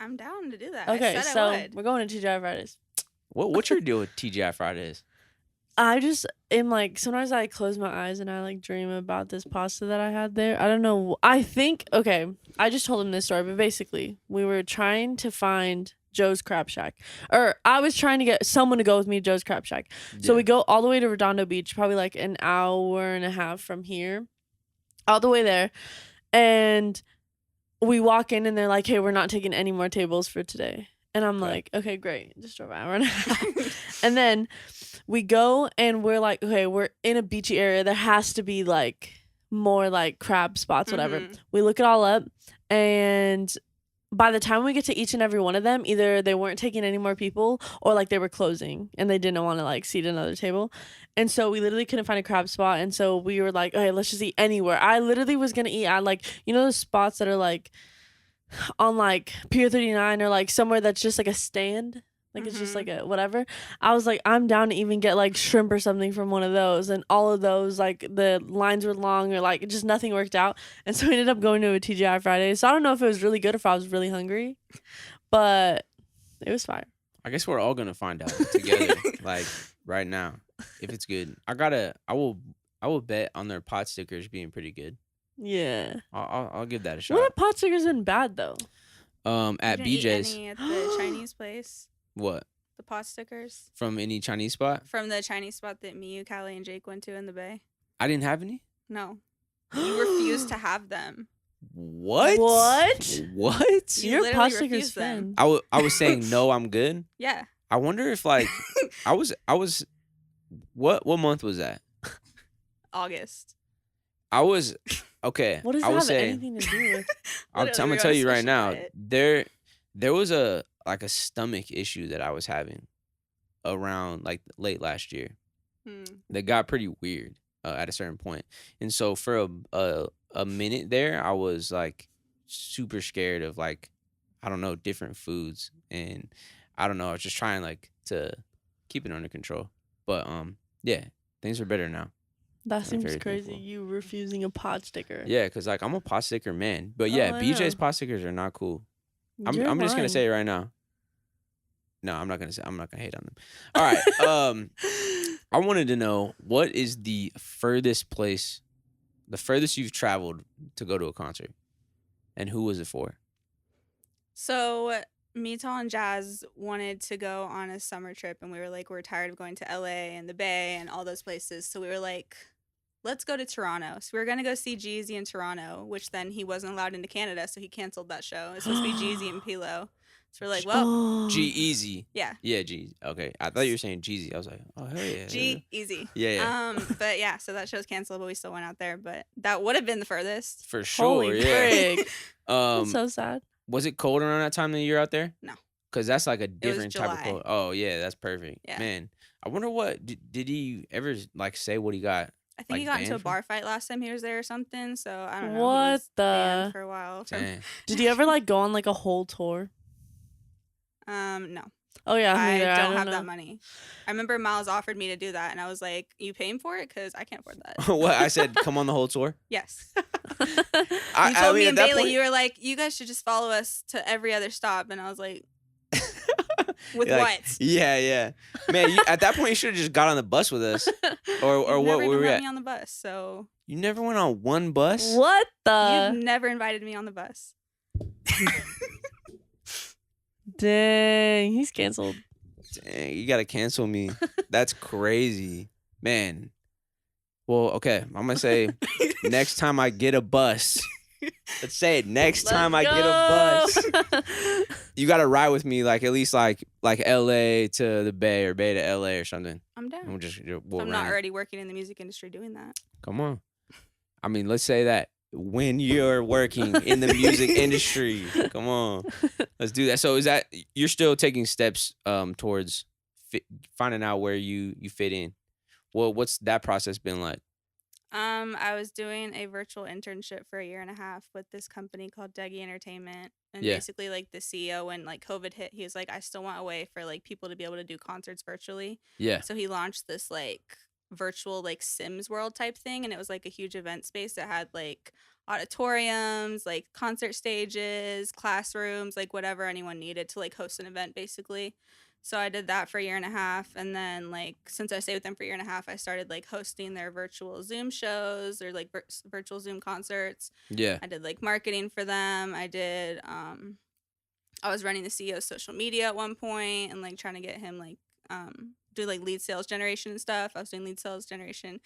I'm down to do that.
Okay.
I said
So
I would.
we're going to TGI Fridays.
What's your deal with TGI Fridays?
I just am like, sometimes I close my eyes and I like dream about this pasta that I had there. I don't know. I think, okay, I just told him this story, but basically, we were trying to find Joe's Crab Shack. Or I was trying to get someone to go with me to Joe's Crab Shack. So
Yeah.
we go all the way to Redondo Beach, probably like an hour and a half from here, all the way there. And we walk in and they're like, hey, we're not taking any more tables for today. And I'm
Okay.
like, okay, great. Just drove an hour and a half. And then we go and we're like, okay, we're in a beachy area. There has to be like more like crab spots, whatever.
Mhm.
We look it all up, and by the time we get to each and every one of them, either they weren't taking any more people or like they were closing and they didn't want to like seat another table. And so we literally couldn't find a crab spot. And so we were like, okay, let's just eat anywhere. I literally was going to eat at like, you know, those spots that are like on like Pier 39 or like somewhere that's just like a stand. Like it's just like a whatever. I was like, I'm down to even get like shrimp or something from one of those. And all of those, like the lines were long or like just nothing worked out. And so we ended up going to a TGI Friday. So I don't know if it was really good or if I was really hungry, but it was fire.
I guess we're all gonna find out together, like right now, if it's good. I will bet on their pot stickers being pretty good.
Yeah.
I'll give that a
What
shot.
if pot stickers been bad though?
At
You didn't eat
BJ's,
any at the Chinese place.
what
The pot stickers
from any Chinese spot?
from the Chinese spot that me, Callie, and Jake went to in the Bay.
I didn't have any.
No, you refused to have them.
What?
What?
What?
You
You're a pot
literally
stickers
refused
fan.
them.
I was saying no, I'm good.
Yeah,
I wonder if like I was what month was that?
August.
I was okay.
What does
I
that
was
have
saying
anything to do with?
I'm
Literally,
gonna
we're
tell
on a
you right
special
now.
diet.
There was a stomach issue that I was having around like late last year that got pretty weird at a certain point, and so for a minute there, I was like super scared of like I don't know different foods, and I don't know. I was just trying like to keep it under control, but yeah, things are better now.
That
I'm
seems
very
crazy.
thankful.
You refusing a pot sticker.
Yeah, cause like I'm a pot sticker man, but
Oh,
yeah,
I
BJ's
know.
pot stickers are not cool. I'm
You're
just gonna
lying.
say it right now. No, I'm not gonna hate on them. All right. I wanted to know, what is the furthest you've traveled to go to a concert, and who was it for?
So Metal and Jazz wanted to go on a summer trip, and we were like, we're tired of going to LA and the Bay and all those places. So we were like, let's go to Toronto. So we were gonna go see Jeezy in Toronto, which then he wasn't allowed into Canada, so he canceled that show. It's supposed to be Jeezy and Pilo. So we're like, well,
G-Eazy.
yeah,
Yeah, G. Okay, I thought you were saying Jeezy. I was like, oh hell yeah.
G-Eazy.
Yeah.
But yeah, so that show's canceled, but we still went out there. But that would have been the furthest.
For sure.
Holy
Yeah.
frig.
Um,
So sad.
was it cold around that time that you're out there?
No.
Cause that's like a different type of
July.
cold. Oh yeah, that's perfect.
Yeah.
Man, I wonder what did he ever like say what he got?
I think
Like
he got into a
banned for?
bar fight last time he was there or something. So I don't know. He
What
was banned
the?
for a while.
Dang.
Did you ever like go on like a whole tour?
No.
Oh yeah,
I
neither.
don't have
know.
that money. I remember Miles offered me to do that, and I was like, "You paying for it? Because I can't afford that."
What I said? Come on the whole tour.
Yes.
I
You told
mean,
me
at
and
that
Bailey,
point-
you were like, "You guys should just follow us to every other stop," and I was like, "With
You're
what?"
like, yeah. Man, at that point you should have just got on the bus with us, or
You've
what
never
were
even
we
let
at?
me on the bus, so
You never went on one bus.
What
you've
the?
never invited me on the bus.
Dang, he's canceled.
Dang, you gotta cancel me. That's crazy, man. Well, okay, I'm gonna say next time I get a bus. Let's say it. Next time I get a bus, you gotta ride with me, like at least like LA to the Bay or Bay to LA or something.
I'm down.
We'll just
If
we'll
I'm not
rent.
already working in the music industry doing that.
Come on. I mean, let's say that when you're working in the music industry. Come on, let's do that. So is that you're still taking steps towards finding out where you fit in? Well, what's that process been like?
I was doing a virtual internship for a year and a half with this company called Deggy Entertainment. And
Yeah.
basically like the CEO, when like COVID hit, he was like, I still want a way for like people to be able to do concerts virtually.
Yeah.
So he launched this like virtual like Sims world type thing, and it was like a huge event space that had like auditoriums, like concert stages, classrooms, like whatever anyone needed to like host an event basically. So I did that for a year and a half, and then like since I stayed with them for a year and a half, I started like hosting their virtual Zoom shows or like virtual Zoom concerts.
Yeah.
I did like marketing for them. I did I was running the CEO's social media at one point and like trying to get him like do like lead sales generation and stuff. I was doing lead sales generation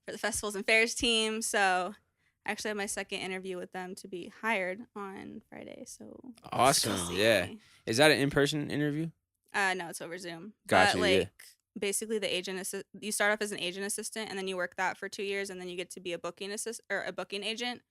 for the festivals and fairs team. So I actually had my second interview with them to be hired on Friday. So
Awesome.
we'll
Yeah.
see.
Is that an in-person interview?
No, it's over Zoom.
Gotcha,
But
yeah.
like basically the you start off as an agent assistant, and then you work that for 2 years, and then you get to be a booking agent.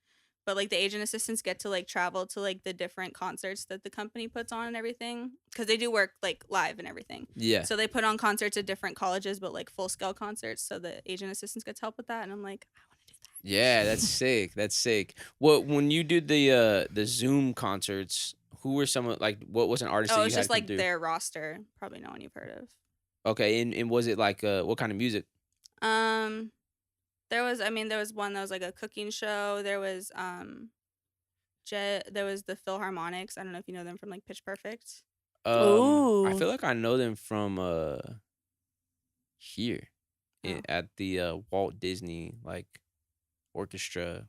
But like the agent assistants get to like travel to like the different concerts that the company puts on and everything, because they do work like live and everything.
Yeah.
So they put on concerts at different colleges, but like full scale concerts. So the agent assistants get to help with that, and I'm like, I want to do that.
Yeah, that's sick. That's sick. What when you did the Zoom concerts, who were some of like what was an artist
Oh,
that you
it's
had
just
come
like
through?
their roster. Probably no one you've heard of.
Okay, and was it like what kind of music?
There was one that was like a cooking show. There was there was the Philharmonics. I don't know if you know them from like Pitch Perfect.
I
Ooh.
feel like I know them from here
Oh.
at the Walt Disney like orchestra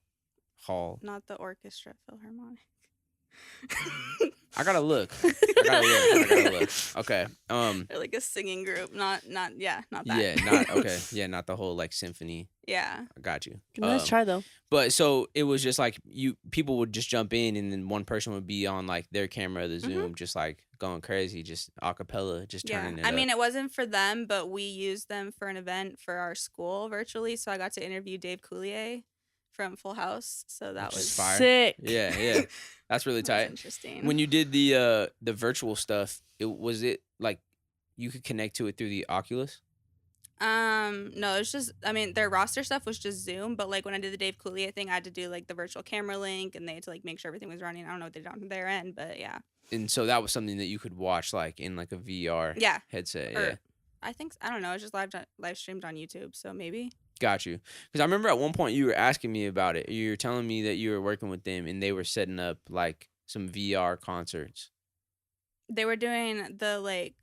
hall.
Not the orchestra Philharmonic.
I gotta look. I gotta look. Okay.
They're like a singing group. Not that.
Yeah. Not okay. Yeah. Not the whole like symphony.
Yeah.
I got you.
Nice try though.
But so it was just like people would just jump in, and then one person would be on like their camera, the Zoom, just like going crazy, just a cappella, just
Yeah.
turning it
I
up.
mean, it wasn't for them, but we used them for an event for our school virtually. So I got to interview Dave Coulier from Full House. So that
Which is
was
fire.
Sick.
Yeah. That's really
that was
tight.
interesting.
When you did the virtual stuff, was it like you could connect to it through the Oculus?
No, it's just, their roster stuff was just Zoom, but like when I did the Dave Coulier thing, I had to do like the virtual camera link, and they had to like make sure everything was running. I don't know what they did on their end, but yeah.
And so that was something that you could watch like in like a VR
Yeah.
headset.
Or-
Yeah.
I think, I don't know, it's just live streamed on YouTube, so maybe.
Got you. Because I remember at one point you were asking me about it. You were telling me that you were working with them and they were setting up like some VR concerts.
They were doing the like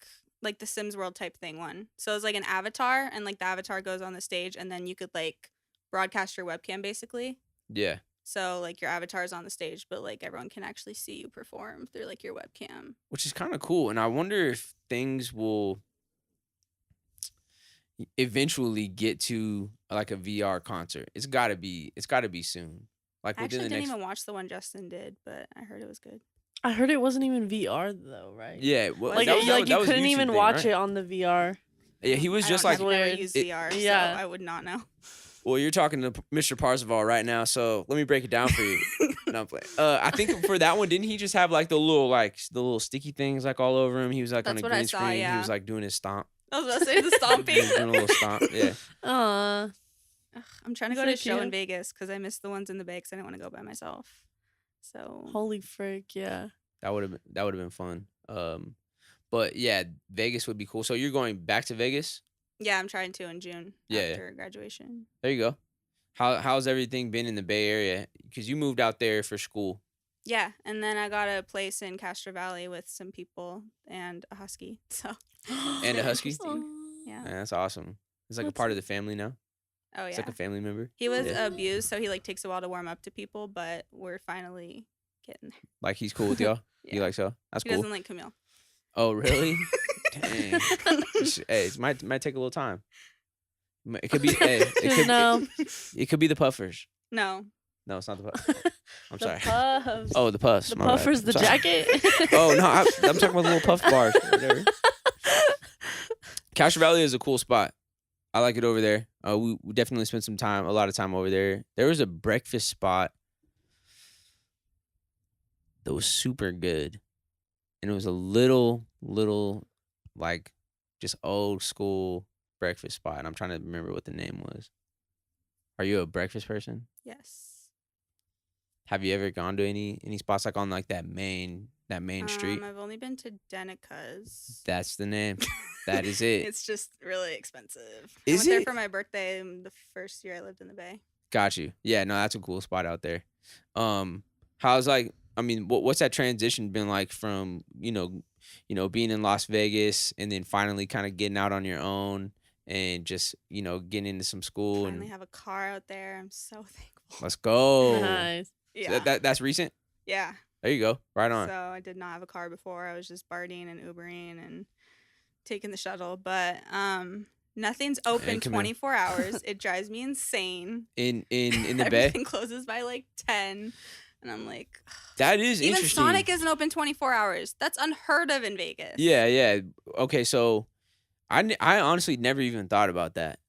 like the Sims World type thing one. So it's like an avatar, and like the avatar goes on the stage, and then you could like broadcast your webcam basically.
Yeah.
So like your avatar is on the stage, but like everyone can actually see you perform through like your webcam.
Which is kind of cool. And I wonder if things will eventually get to like a VR concert. It's gotta be soon. Like
I
within
actually
the
didn't
next.
even watch the one Justin did, but I heard it was good.
I heard it wasn't even VR though, right?
Yeah, well,
Like,
Like,
that
you
was
couldn't
YouTube
even
thing,
watch
right?
it on the VR.
Yeah, he was
I
just
don't
like,
know, I've never
Weird.
used
It-
VR,
yeah.
so I would not know.
well, you're talking to Mr. Parzival right now, so let me break it down for you. No, I'm playing. I think for that one, didn't he just have like the little sticky things like all over him? He was like on
That's
a
what I
green
saw,
screen. He
yeah.
was like doing his stomp.
I was about to say the
He
stomping.
was doing a little stomp. Yeah.
Aw.
Ugh, I'm trying to go
So
to a show
cute.
in Vegas because I missed the ones in the Bay because I didn't want to go by myself. So
Holy frick, yeah.
That would have been fun. But yeah, Vegas would be cool. So you're going back to Vegas?
yeah, I'm trying to in June
Yeah.
after graduation.
There you go. How's everything been in the Bay Area? Because you moved out there for school.
Yeah, and then I got a place in Castro Valley with some people and a husky. So
And a husky?
interesting.
Aw.
Yeah.
Man, that's awesome. It's like a
That's
part of the family now.
Oh
It's
yeah.
like a family member.
He was
Yeah.
abused, so he like takes a while to warm up to people, but we're finally getting there.
Like he's cool with y'all.
Yeah.
You like so? That's
He
cool.
doesn't like Camille.
Oh really? Dang. Hey, it might take a little time. It could be. Hey,
No.
it could be the puffers.
No.
No, it's not the puffers. I'm
The
sorry.
puffs.
Oh, the puffs.
The
my bad.
puffers, the
Sorry.
jacket.
Oh no, I'm talking about the little puff bars. Whatever. Castro Valley is a cool spot. I like it over there. We definitely spent a lot of time over there. There was a breakfast spot that was super good, and it was a little like just old school breakfast spot. And I'm trying to remember what the name was. Are you a breakfast person?
Yes.
Have you ever gone to any spots like on like that main street?
I've only been to Denica's.
That's the name. That is it.
It's just really expensive.
Is
I went there
it?
for my birthday the first year I lived in the Bay.
Got you. Yeah, no, that's a cool spot out there. How's like I mean, what's that transition been like from, being in Las Vegas and then finally kind of getting out on your own and just, getting into some school
Finally
and
have a car out there. I'm so thankful.
let's go.
Nice.
So
Yeah.
that's recent?
Yeah.
There you go. Right on.
So I did not have a car before. I was just BARTing and Ubering and taking the shuttle. But nothing's open
And come here.
24 hours. It drives me insane.
In the Bay?
Everything closes by like 10. And I'm like,
That is
even
interesting.
Sonic isn't open 24 hours. That's unheard of in Vegas.
Yeah. Okay, so I honestly never even thought about that.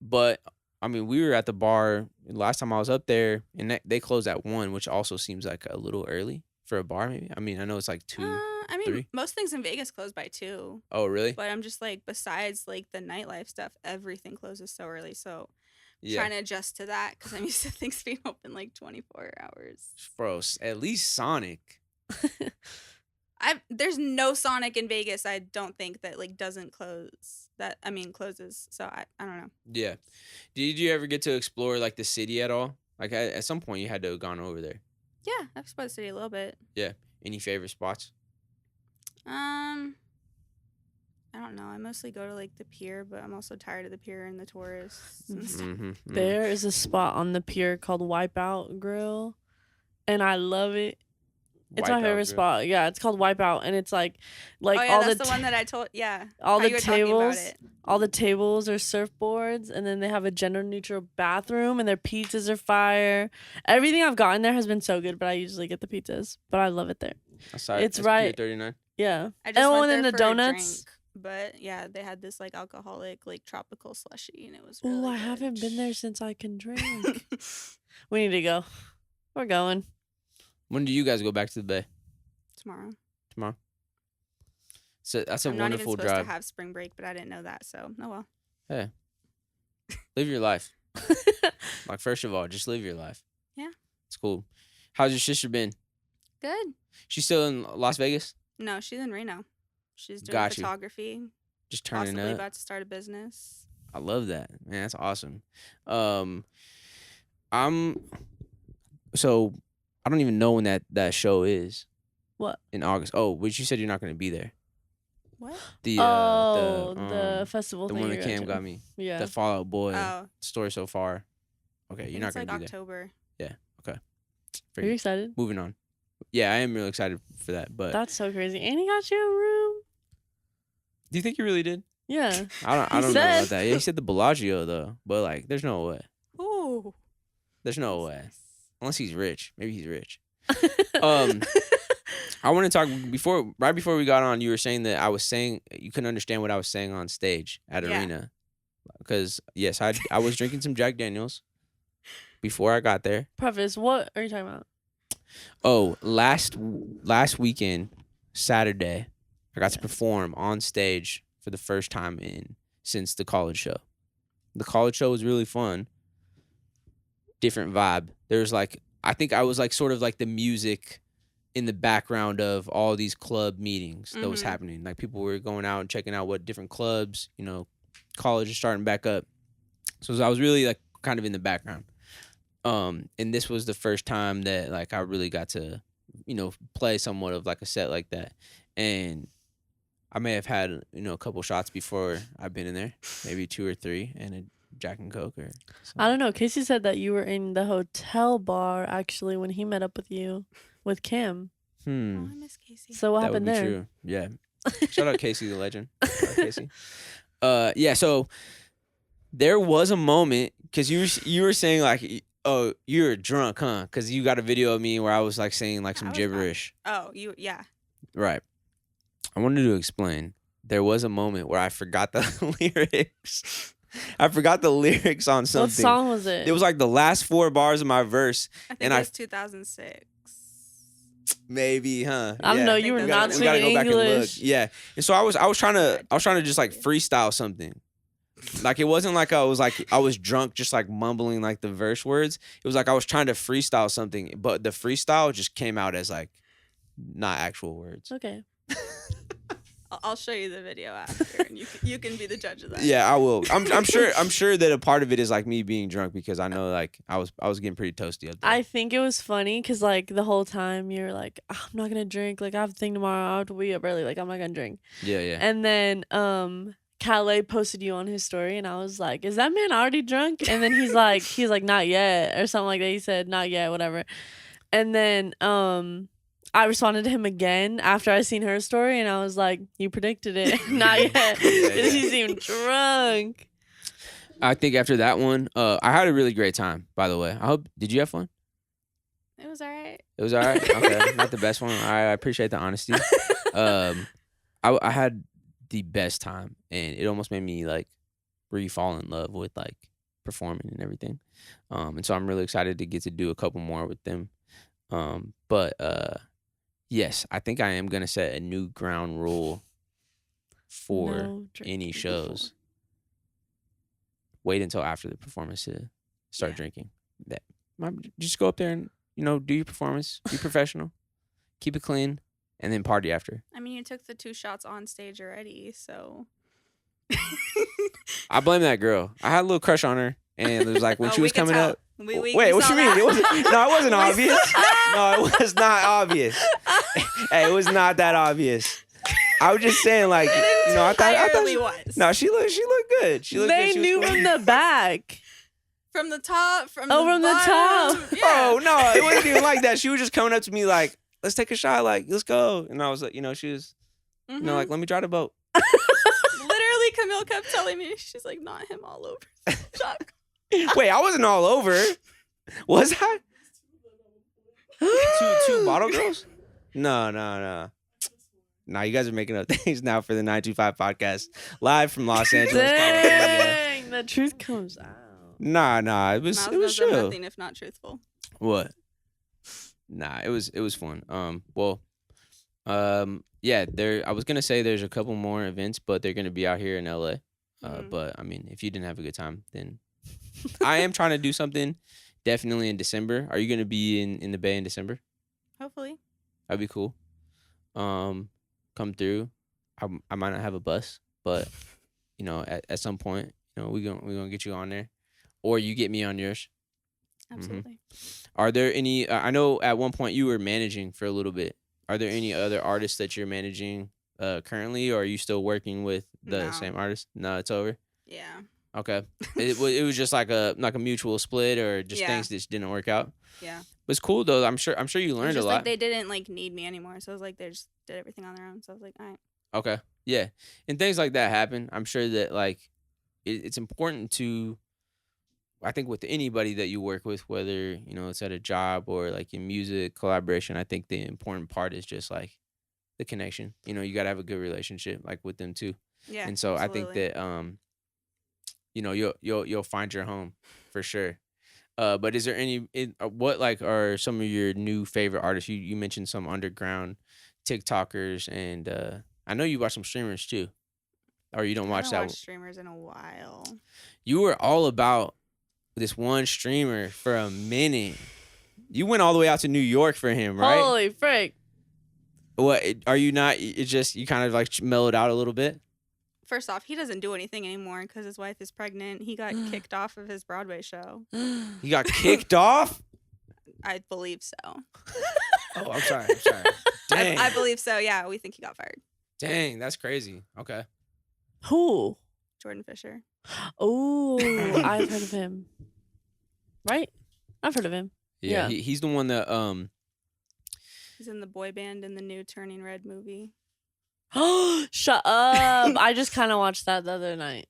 But I mean, we were at the bar last time I was up there, and they closed at 1, which also seems like a little early for a bar. Maybe. I mean, I know it's like 2.
I mean,
3?
most things in Vegas close by 2.
Oh, really?
But I'm just like, besides like the nightlife stuff, everything closes so early. So
Yeah,
trying to adjust to that because I'm used to things being open like 24 hours.
bro. At least Sonic.
There's no Sonic in Vegas. I don't think that like doesn't close. Closes. So I don't know.
Yeah. Did you ever get to explore like the city at all? Like at some point, you had to have gone over there.
Yeah, I've explored the city a little bit.
Any favorite spots?
I don't know. I mostly go to like the pier, but I'm also tired of the pier and the tourists. And stuff.
Mm-hmm.
There is a spot on the pier called Wipeout Grill, and I love it. It's my favorite spot. Yeah, it's called Wipeout, and it's like
Oh yeah,
all
that's
the
the one that I told. Yeah,
all
how
the
you were talking about
tables,
it.
all the tables are surfboards, and then they have a gender neutral bathroom, and their pizzas are fire. Everything I've gotten there has been so good, but I usually get the pizzas. But I love it there. It's right.
39.
Yeah.
I just went
then
there
the
for a
donuts.
drink, but yeah, they had this like alcoholic like tropical slushy, and it was. Really
Oh, I
good.
haven't been there since I can drink. We need to go. We're going.
When do you guys go back to the Bay?
Tomorrow.
So that's a
I'm not even
wonderful
supposed
drive.
to have spring break, but I didn't know that. So oh well.
Live your life. Like first of all, just live your life.
Yeah.
It's cool. How's your sister been?
Good.
She's still in Las Vegas?
No, she's in Reno. She's doing
Got you.
photography.
Just turning
Possibly
up.
about to start a business.
I love that. Man, that's awesome. So I don't even know when that show is.
What?
In August. Oh, but you said you're not going to be there.
What?
The festival
the
thing.
one that
you're
Cam
going
got
to.
me.
Yeah.
The Fall Out Boy
Oh,
story so far. Okay,
I
you're
think
not
it's
gonna
like
be there.
October.
Yeah. Okay.
Are you excited?
Moving on. Yeah, I am really excited for that. But
That's so crazy. And he got you a room.
do you think he really did?
Yeah.
I don't
He
know
said-
about that. Yeah, he said the Bellagio though, but like, there's no way.
Ooh.
There's no
That's
way.
nice.
Unless he's rich. Maybe he's rich. I want to talk right before we got on. You were saying that I was saying you couldn't understand what I was saying on stage at
Yeah.
Arena, because yes, I was drinking some Jack Daniels before I got there.
Preface, what are you talking about?
Oh, last weekend, Saturday, I got to perform on stage for the first time since the college show. The college show was really fun. Different vibe. There's like, I think I was like sort of like the music in the background of all these club meetings that was
Mhm.
happening. Like people were going out and checking out what different clubs, college is starting back up. So I was really like kind of in the background. And this was the first time that like I really got to, play somewhat of like a set like that. And I may have had, a couple shots before I've been in there, maybe 2 or 3, and a Jack and Coke or something.
I don't know. Casey said that you were in the hotel bar actually when he met up with you with Cam.
Oh, I miss Casey.
So what
That would
happened
be
there?
true. Yeah. Shout out Casey the legend. Shout out Casey. Yeah, so there was a moment because you were saying like, oh, you're drunk, huh? Because you got a video of me where I was like saying like
I
some
was not.
gibberish.
Oh, yeah.
Right. I wanted to explain. There was a moment where I forgot the lyrics. I forgot the lyrics on something.
What song was it?
It was like the last 4 bars of my verse.
I think
And
it was 2006.
Maybe, huh?
I don't know.
I think
You were
that's
not
what
We gotta
speaking
go back and look.
English.
Yeah. And so I was trying to just like freestyle something. Like it wasn't like I was drunk just like mumbling like the verse words. It was like I was trying to freestyle something, but the freestyle just came out as like not actual words.
Okay.
I'll show you the video after, and you can be the judge of that.
Yeah, I will. I'm sure that a part of it is like me being drunk because I know like I was getting pretty toasty up there.
I think it was funny because like the whole time you're like, "Oh, I'm not gonna drink. Like I have a thing tomorrow. I have to wake up early. Like I'm not gonna drink."
Yeah.
And then Calais posted you on his story, and I was like, "Is that man already drunk?" And then he's like, "Not yet," or something like that. He said, "Not yet," whatever. And then I responded to him again after I seen her story, and I was like, "You predicted it, not yet."
Yeah.
He seemed drunk.
I think after that one, I had a really great time. By the way, did you have fun?
It was all right.
It was all right. Okay, not the best one. I appreciate the honesty. I had the best time, and it almost made me like really fall in love with like performing and everything. And so I'm really excited to get to do a couple more with them. But yes, I think I am gonna set a new ground rule for
No drinking
any
before.
shows. Wait until after the performance to start
Yeah.
drinking. Just go up there and do your performance, be professional, keep it clean, and then party after.
I mean, you took the 2 shots on stage already, so.
I blame that girl. I had a little crush on her, and it was like when
Oh,
she
we
was
can
coming
tell.
up.
We
Wait, what
saw
you mean?
that.
It wasn't
We
obvious.
saw-
No, it was not obvious. Hey, it was not that obvious. I was just saying, like, I thought
Entirely
she,
was.
no, she looked good. She looked
They
good. She was
knew
cool.
from the back.
From the top, from
Oh,
the
from the
bottom.
top.
Yeah.
Oh no, it wasn't even like that. She was just coming up to me like, "Let's take a shot. Like, let's go." And I was like, she was,
Mhm.
like, "Let me drive the boat."
Literally, Camille kept telling me, she's like, not him all over the shot.
Wait, I wasn't all over. Was I? two bottle girls? No. Nah, you guys are making up things now for the 925 podcast live from Los Angeles, California.
Dang, the truth comes out.
Nah, it was
Miles
it was
knows I'm
chill.
nothing if not truthful.
What? Nah, it was fun. Yeah, I was gonna say there's a couple more events, but they're gonna be out here in LA.
Mhm.
But I mean, if you didn't have a good time, then I am trying to do something definitely in December. Are you gonna be in the Bay in December?
Hopefully.
That'd be cool. Come through. I might not have a bus, but at some point, we gonna get you on there, or you get me on yours.
Absolutely.
Are there any? I know at one point you were managing for a little bit. Are there any other artists that you're managing currently, or are you still working with the
No.
same artist? No, it's over.
Yeah.
Okay. It was just like a mutual split, or just
Yeah.
things that just didn't work out.
Yeah.
But it's cool though. I'm sure you
It's
learned a
just
lot.
like they didn't like need me anymore. So it was like they just did everything on their own. So I was like, all right.
Okay. Yeah. And things like that happen. I'm sure that like it's important to, I think, with anybody that you work with, whether, you know, it's at a job or like in music collaboration, I think the important part is just like the connection. You know, you got to have a good relationship like with them too.
Yeah.
And so
absolutely.
I think that you know, you'll find your home for sure. But is there what like are some of your new favorite artists? You mentioned some underground TikTokers, and I know you watch some streamers too, or you don't
I
watch
haven't
that.
watched streamers in a while.
You were all about this one streamer for a minute. You went all the way out to New York for him, right?
Holy frick.
What are you not? It's just you kind of like mellowed out a little bit.
First off, he doesn't do anything anymore because his wife is pregnant. He got kicked off of his Broadway show.
You got kicked off?
I believe so.
Oh, I'm sorry. Dang.
I believe so. Yeah, we think he got fired.
Dang, that's crazy. Okay.
Who?
Jordan Fisher.
Oh, I've heard of him. Right? I've heard of him.
Yeah,
Yeah.
he's the one that
He's in the boy band in the new Turning Red movie.
Shut up. I just kind of watched that the other night.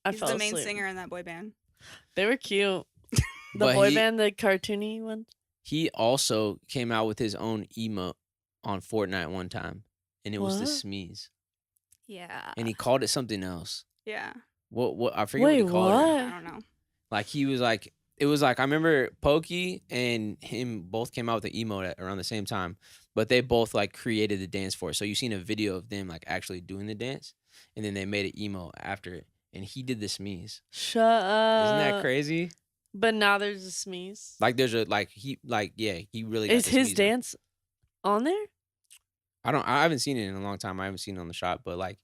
I
He's
fell
the main
asleep.
singer in that boy band.
They were cute. The
But
boy
he-
band, the cartoony one.
he also came out with his own emote on Fortnite one time, and it was the
What?
Smeeze,
Yeah.
and he called it something else.
Yeah.
What I forget
Wait,
what he called it.
I
what?
don't know.
Like he was like, it was like I remember Pokey and him both came out with the emote around the same time, but they both like created the dance for it. So you seen a video of them like actually doing the dance, and then they made an emote after it, and he did the Smeeze.
Shut up.
Isn't that crazy?
But now there's a Smeeze.
Like there's a he really got
Is
the
his
Smeeze on.
dance on there?
I haven't seen it in a long time. I haven't seen it on the shop, but like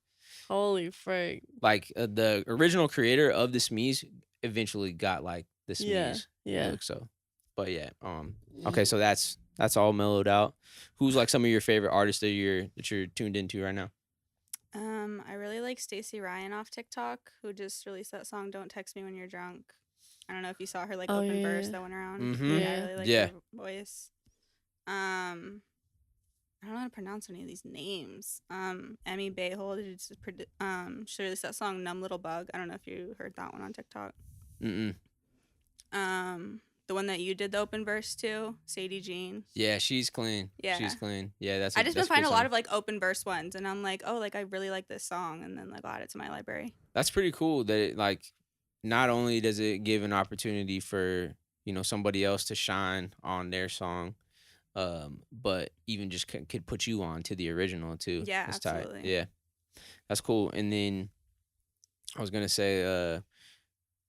Holy frick.
the original creator of the Smeeze eventually got like the
Yeah.
Smeeze
Yeah.
look. So, but yeah, okay, so that's all mellowed out. Who's like some of your favorite artists that you're tuned into right now?
I really like Stacey Ryan off TikTok, who just released that song "Don't Text Me When You're Drunk." I don't know if you saw her like
Oh,
open
yeah,
verse
yeah.
that went around.
Mhm.
Yeah, I really like
Yeah.
her voice. I don't know how to pronounce any of these names. Emmy Bayhold, she released that song "Numb Little Bug." I don't know if you heard that one on TikTok.
Mm-mm.
The one that you did the open verse to, Sadie Jean.
Yeah, she's clean.
Yeah.
She's clean. Yeah, that's.
I just been
that's a good
finding a lot
song.
of like open verse ones, and I'm like, oh, like I really like this song, and then like I'll add it to my library.
That's pretty cool. That it, like, not only does it give an opportunity for somebody else to shine on their song, but even just could put you on to the original too.
Yeah,
That's tight.
absolutely.
Yeah, that's cool. And then I was gonna say,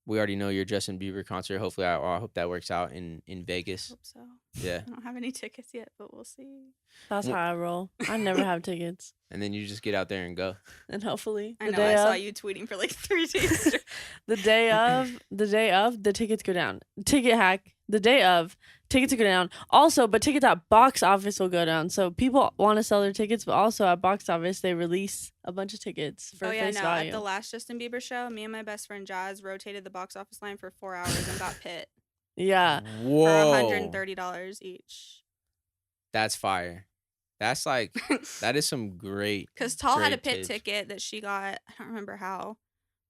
we already know your Justin Bieber concert. Hopefully, I hope that works out in Vegas.
Hope so.
Yeah,
I don't have any tickets yet, but we'll see.
That's
Well-
how I roll. I never have tickets.
and then you just get out there and go.
And hopefully
I
the
know.
day
I saw
of,
you tweeting for like 3 days. straight.
the day of, the tickets go down. Ticket hack. The day of, tickets will go down. Also, but tickets at box office will go down. So people want to sell their tickets, but also at box office they release a bunch of tickets for
Oh yeah,
face
no.
value.
At the last Justin Bieber show, me and my best friend Jazz rotated the box office line for 4 hours and got pit
Yeah.
for
Whoa,
$130 each.
That's fire. That's like that is some great.
Because Tall had a
Great
pit
tips.
ticket that she got. I don't remember how.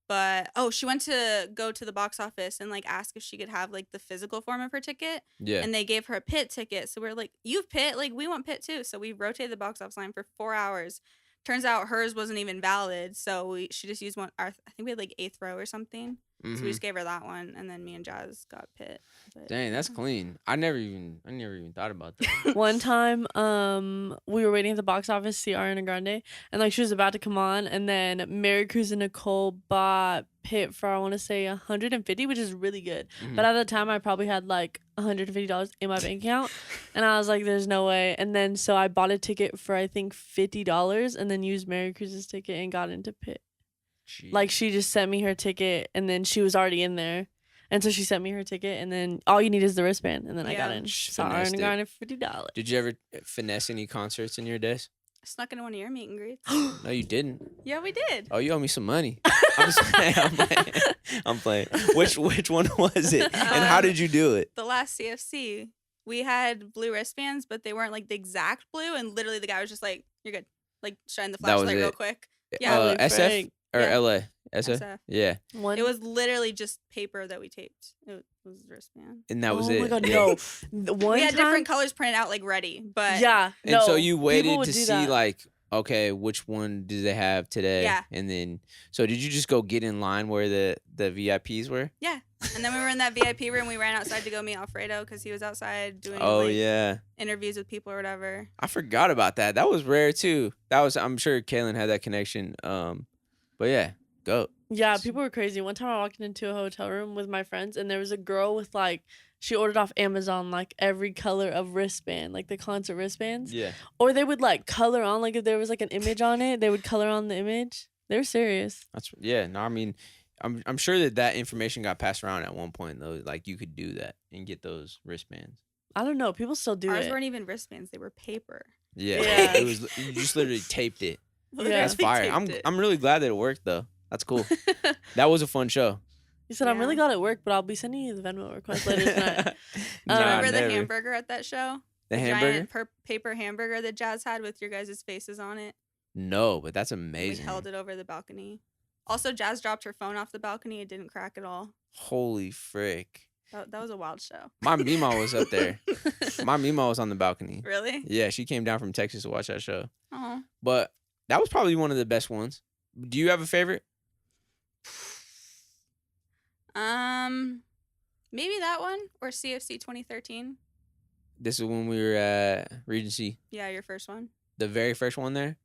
But she went to go to the box office and like ask if she could have like the physical form of her ticket.
Yeah.
And they gave her a pit ticket. So we're like, you've pit? Like, we want pit too. So we rotated the box office line for 4 hours. Turns out hers wasn't even valid. So she just used one. I think we had like 8th row or something. So
Mhm.
we just gave her that one. And then me and Jazz got pit. But,
Dang, that's
yeah.
clean. I never even thought about that.
One time, we were waiting at the box office to see Ariana Grande, and like she was about to come on, and then Mary Cruz and Nicole bought Pit for I want to say $150, which is really good.
Mhm.
But at the time, I probably had like $150 in my bank account, and I was like, "There's no way." And then so I bought a ticket for I think $50, and then used Mary Cruz's ticket and got into Pit.
Jeez.
Like she just sent me her ticket, and then she was already in there. And so she sent me her ticket, and then all you need is the wristband, and then I got
Yeah.
in.
Sh-
Saw
finessed
Ariana
it.
Grande for $50.
Did you ever finesse any concerts in your days?
Snuck into one of your meet and greets.
No, you didn't.
Yeah, we did.
Oh, you owe me some money. I'm just playing. I'm playing. Which one was it? And how did you do it?
The last CFC, we had blue wristbands, but they weren't like the exact blue. And literally, the guy was just like, "You're good." Like shine the
That was
flashlight real
it.
quick. Yeah.
Holy
SF
frick.
or
Yeah.
LA? SF?
SF.
Yeah.
One.
It was literally just paper that we taped. It was wristband.
And that was
oh
it.
my god,
Yeah.
no. The one
We had
time,
different colors printed out like ready, but
yeah,
And
no.
so you
people
waited
would
to
do
see
that.
like, okay, which one do they have today?
Yeah.
And then, so did you just go get in line where the VIPs were?
yeah. And then we were in that VIP room. We ran outside to go meet Alfredo because he was outside doing
Oh
like,
yeah.
interviews with people or whatever.
I forgot about that. That was rare too. I'm sure Kaylin had that connection. But yeah, go.
Yeah, people were crazy. One time I walked into a hotel room with my friends and there was a girl with like, she ordered off Amazon like every color of wristband, like the concert wristbands.
Yeah.
Or they would like color on, like if there was like an image on it, they would color on the image. They were serious.
No, I mean, I'm sure that information got passed around at one point though. Like you could do that and get those wristbands.
I don't know. People still do
Ours
it.
weren't even wristbands; they were paper.
Yeah.
Yeah.
It was. You just literally taped it.
Yeah.
That's fire.
Taped it.
I'm really glad that it worked though. That's cool. That was a fun show.
You said, I'm really
Yeah.
glad it worked, but I'll be sending you the Venmo request later tonight.
Nah,
Remember the
never.
hamburger at that show?
The hamburger?
Giant paper hamburger that Jazz had with your guys' faces on it.
No, but that's
And
amazing.
We held it over the balcony. Also, Jazz dropped her phone off the balcony. It didn't crack at all.
Holy frick.
That was a wild show.
My Mima was up there. My Mima was on the balcony.
Really?
Yeah, she came down from Texas to watch that show.
Oh.
But that was probably one of the best ones. Do you have a favorite?
Maybe that one or CFC 2013.
This is when we were at Regency.
Yeah, your first one.
The very first one there.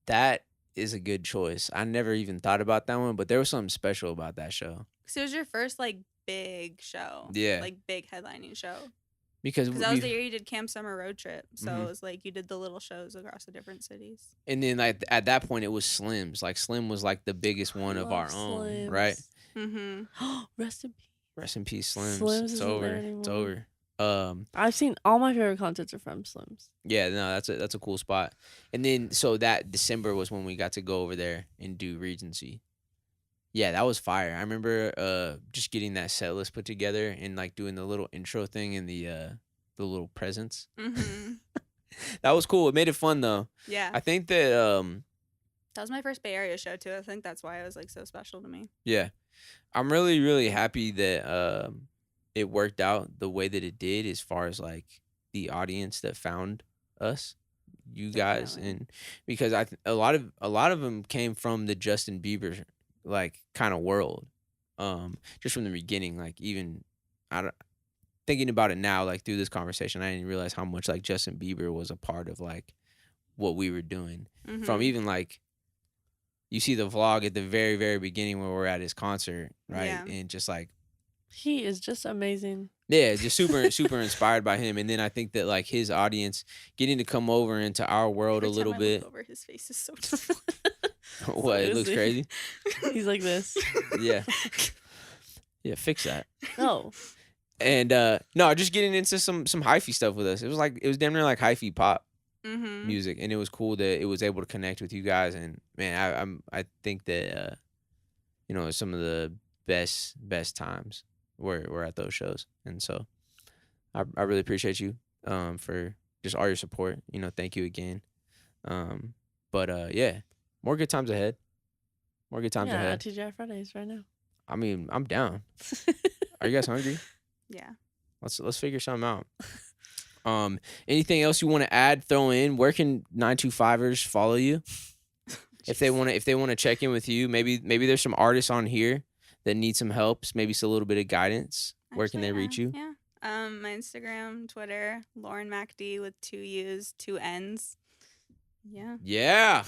That is a good choice. I never even thought about that one, but there was something special about that show.
Because it was your first like big show.
Yeah.
Like big headlining show.
Because
Because that was the year you did Camp Summer Road Trip. So
Mhm.
it was like you did the little shows across the different cities.
and then like at that point it was Slim's. Like Slim was like the biggest one of our
Love
own,
Slims.
right?
Mm-hmm.
Rest in peace.
Rest in peace, Slims.
Slims
It's
isn't
over.
there
It's
anymore.
over.
I've seen all my favorite concerts are from Slims.
Yeah, no, that's a cool spot. And then so that December was when we got to go over there and do Regency. Yeah, that was fire. I remember just getting that set list put together and like doing the little intro thing and the little presents.
Mm-hmm.
That was cool. It made it fun though.
Yeah.
I think that
That was my first Bay Area show too. I think that's why it was like so special to me.
yeah. I'm really, really happy that it worked out the way that it did as far as like the audience that found us, you guys,
Definitely.
and because a lot of them came from the Justin Bieber like kind of world, just from the beginning. Like even thinking about it now, like through this conversation, I didn't realize how much like Justin Bieber was a part of like what we were doing.
Mhm.
From even like you see the vlog at the very, very beginning where we're at his concert, right?
Yeah.
And just like,
He is just amazing.
yeah, just super inspired by him. And then I think that like his audience getting to come over into our world
Every
a
time
little
I
bit.
Look over, his face is so different.
What, it looks
Seriously.
crazy?
He's like this.
Yeah. Yeah, fix that.
No.
And no, just getting into some hyphy stuff with us. It was damn near like hyphy pop
Mm-hmm.
music, and it was cool that it was able to connect with you guys. And man, I think that some of the best times were at those shows, and so I really appreciate you for just all your support. Thank you again. But yeah, more good times ahead. More good times
Yeah,
ahead.
TGI Fridays right now.
I mean, I'm down. Are you guys hungry?
Yeah.
Let's figure something out. Anything else you want to add, throw in? Where can 925ers follow you? If they want to check in with you, maybe there's some artists on here that need some help, maybe it's a little bit of guidance. Where can
Actually,
they reach you?
Yeah. My Instagram, Twitter, Lauren MacD with 2 U's, 2 N's. Yeah.
Yeah.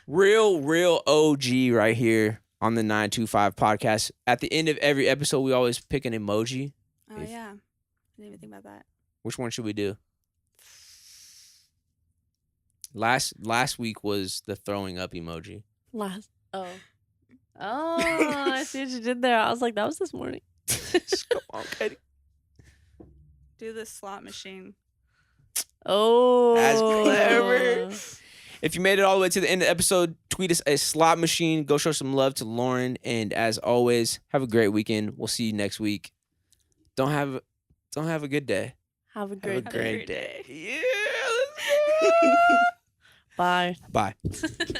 real OG right here on the 925 podcast. At the end of every episode, we always pick an emoji.
Oh
If-
yeah. I didn't even think about that.
Which one should we do? Last week was the throwing up emoji.
Last. Oh. Oh, I see what you did there. I was like, that was this morning.
Come on, Katie.
Do the slot machine.
Oh,
That's clever. If you made it all the way to the end of the episode, tweet us a slot machine. Go show some love to Lauren. And as always, have a great weekend. We'll see you next week. Don't have a good day.
Have a
Have a
great day.
great day. Yeah. Let's go.
Bye.
Bye.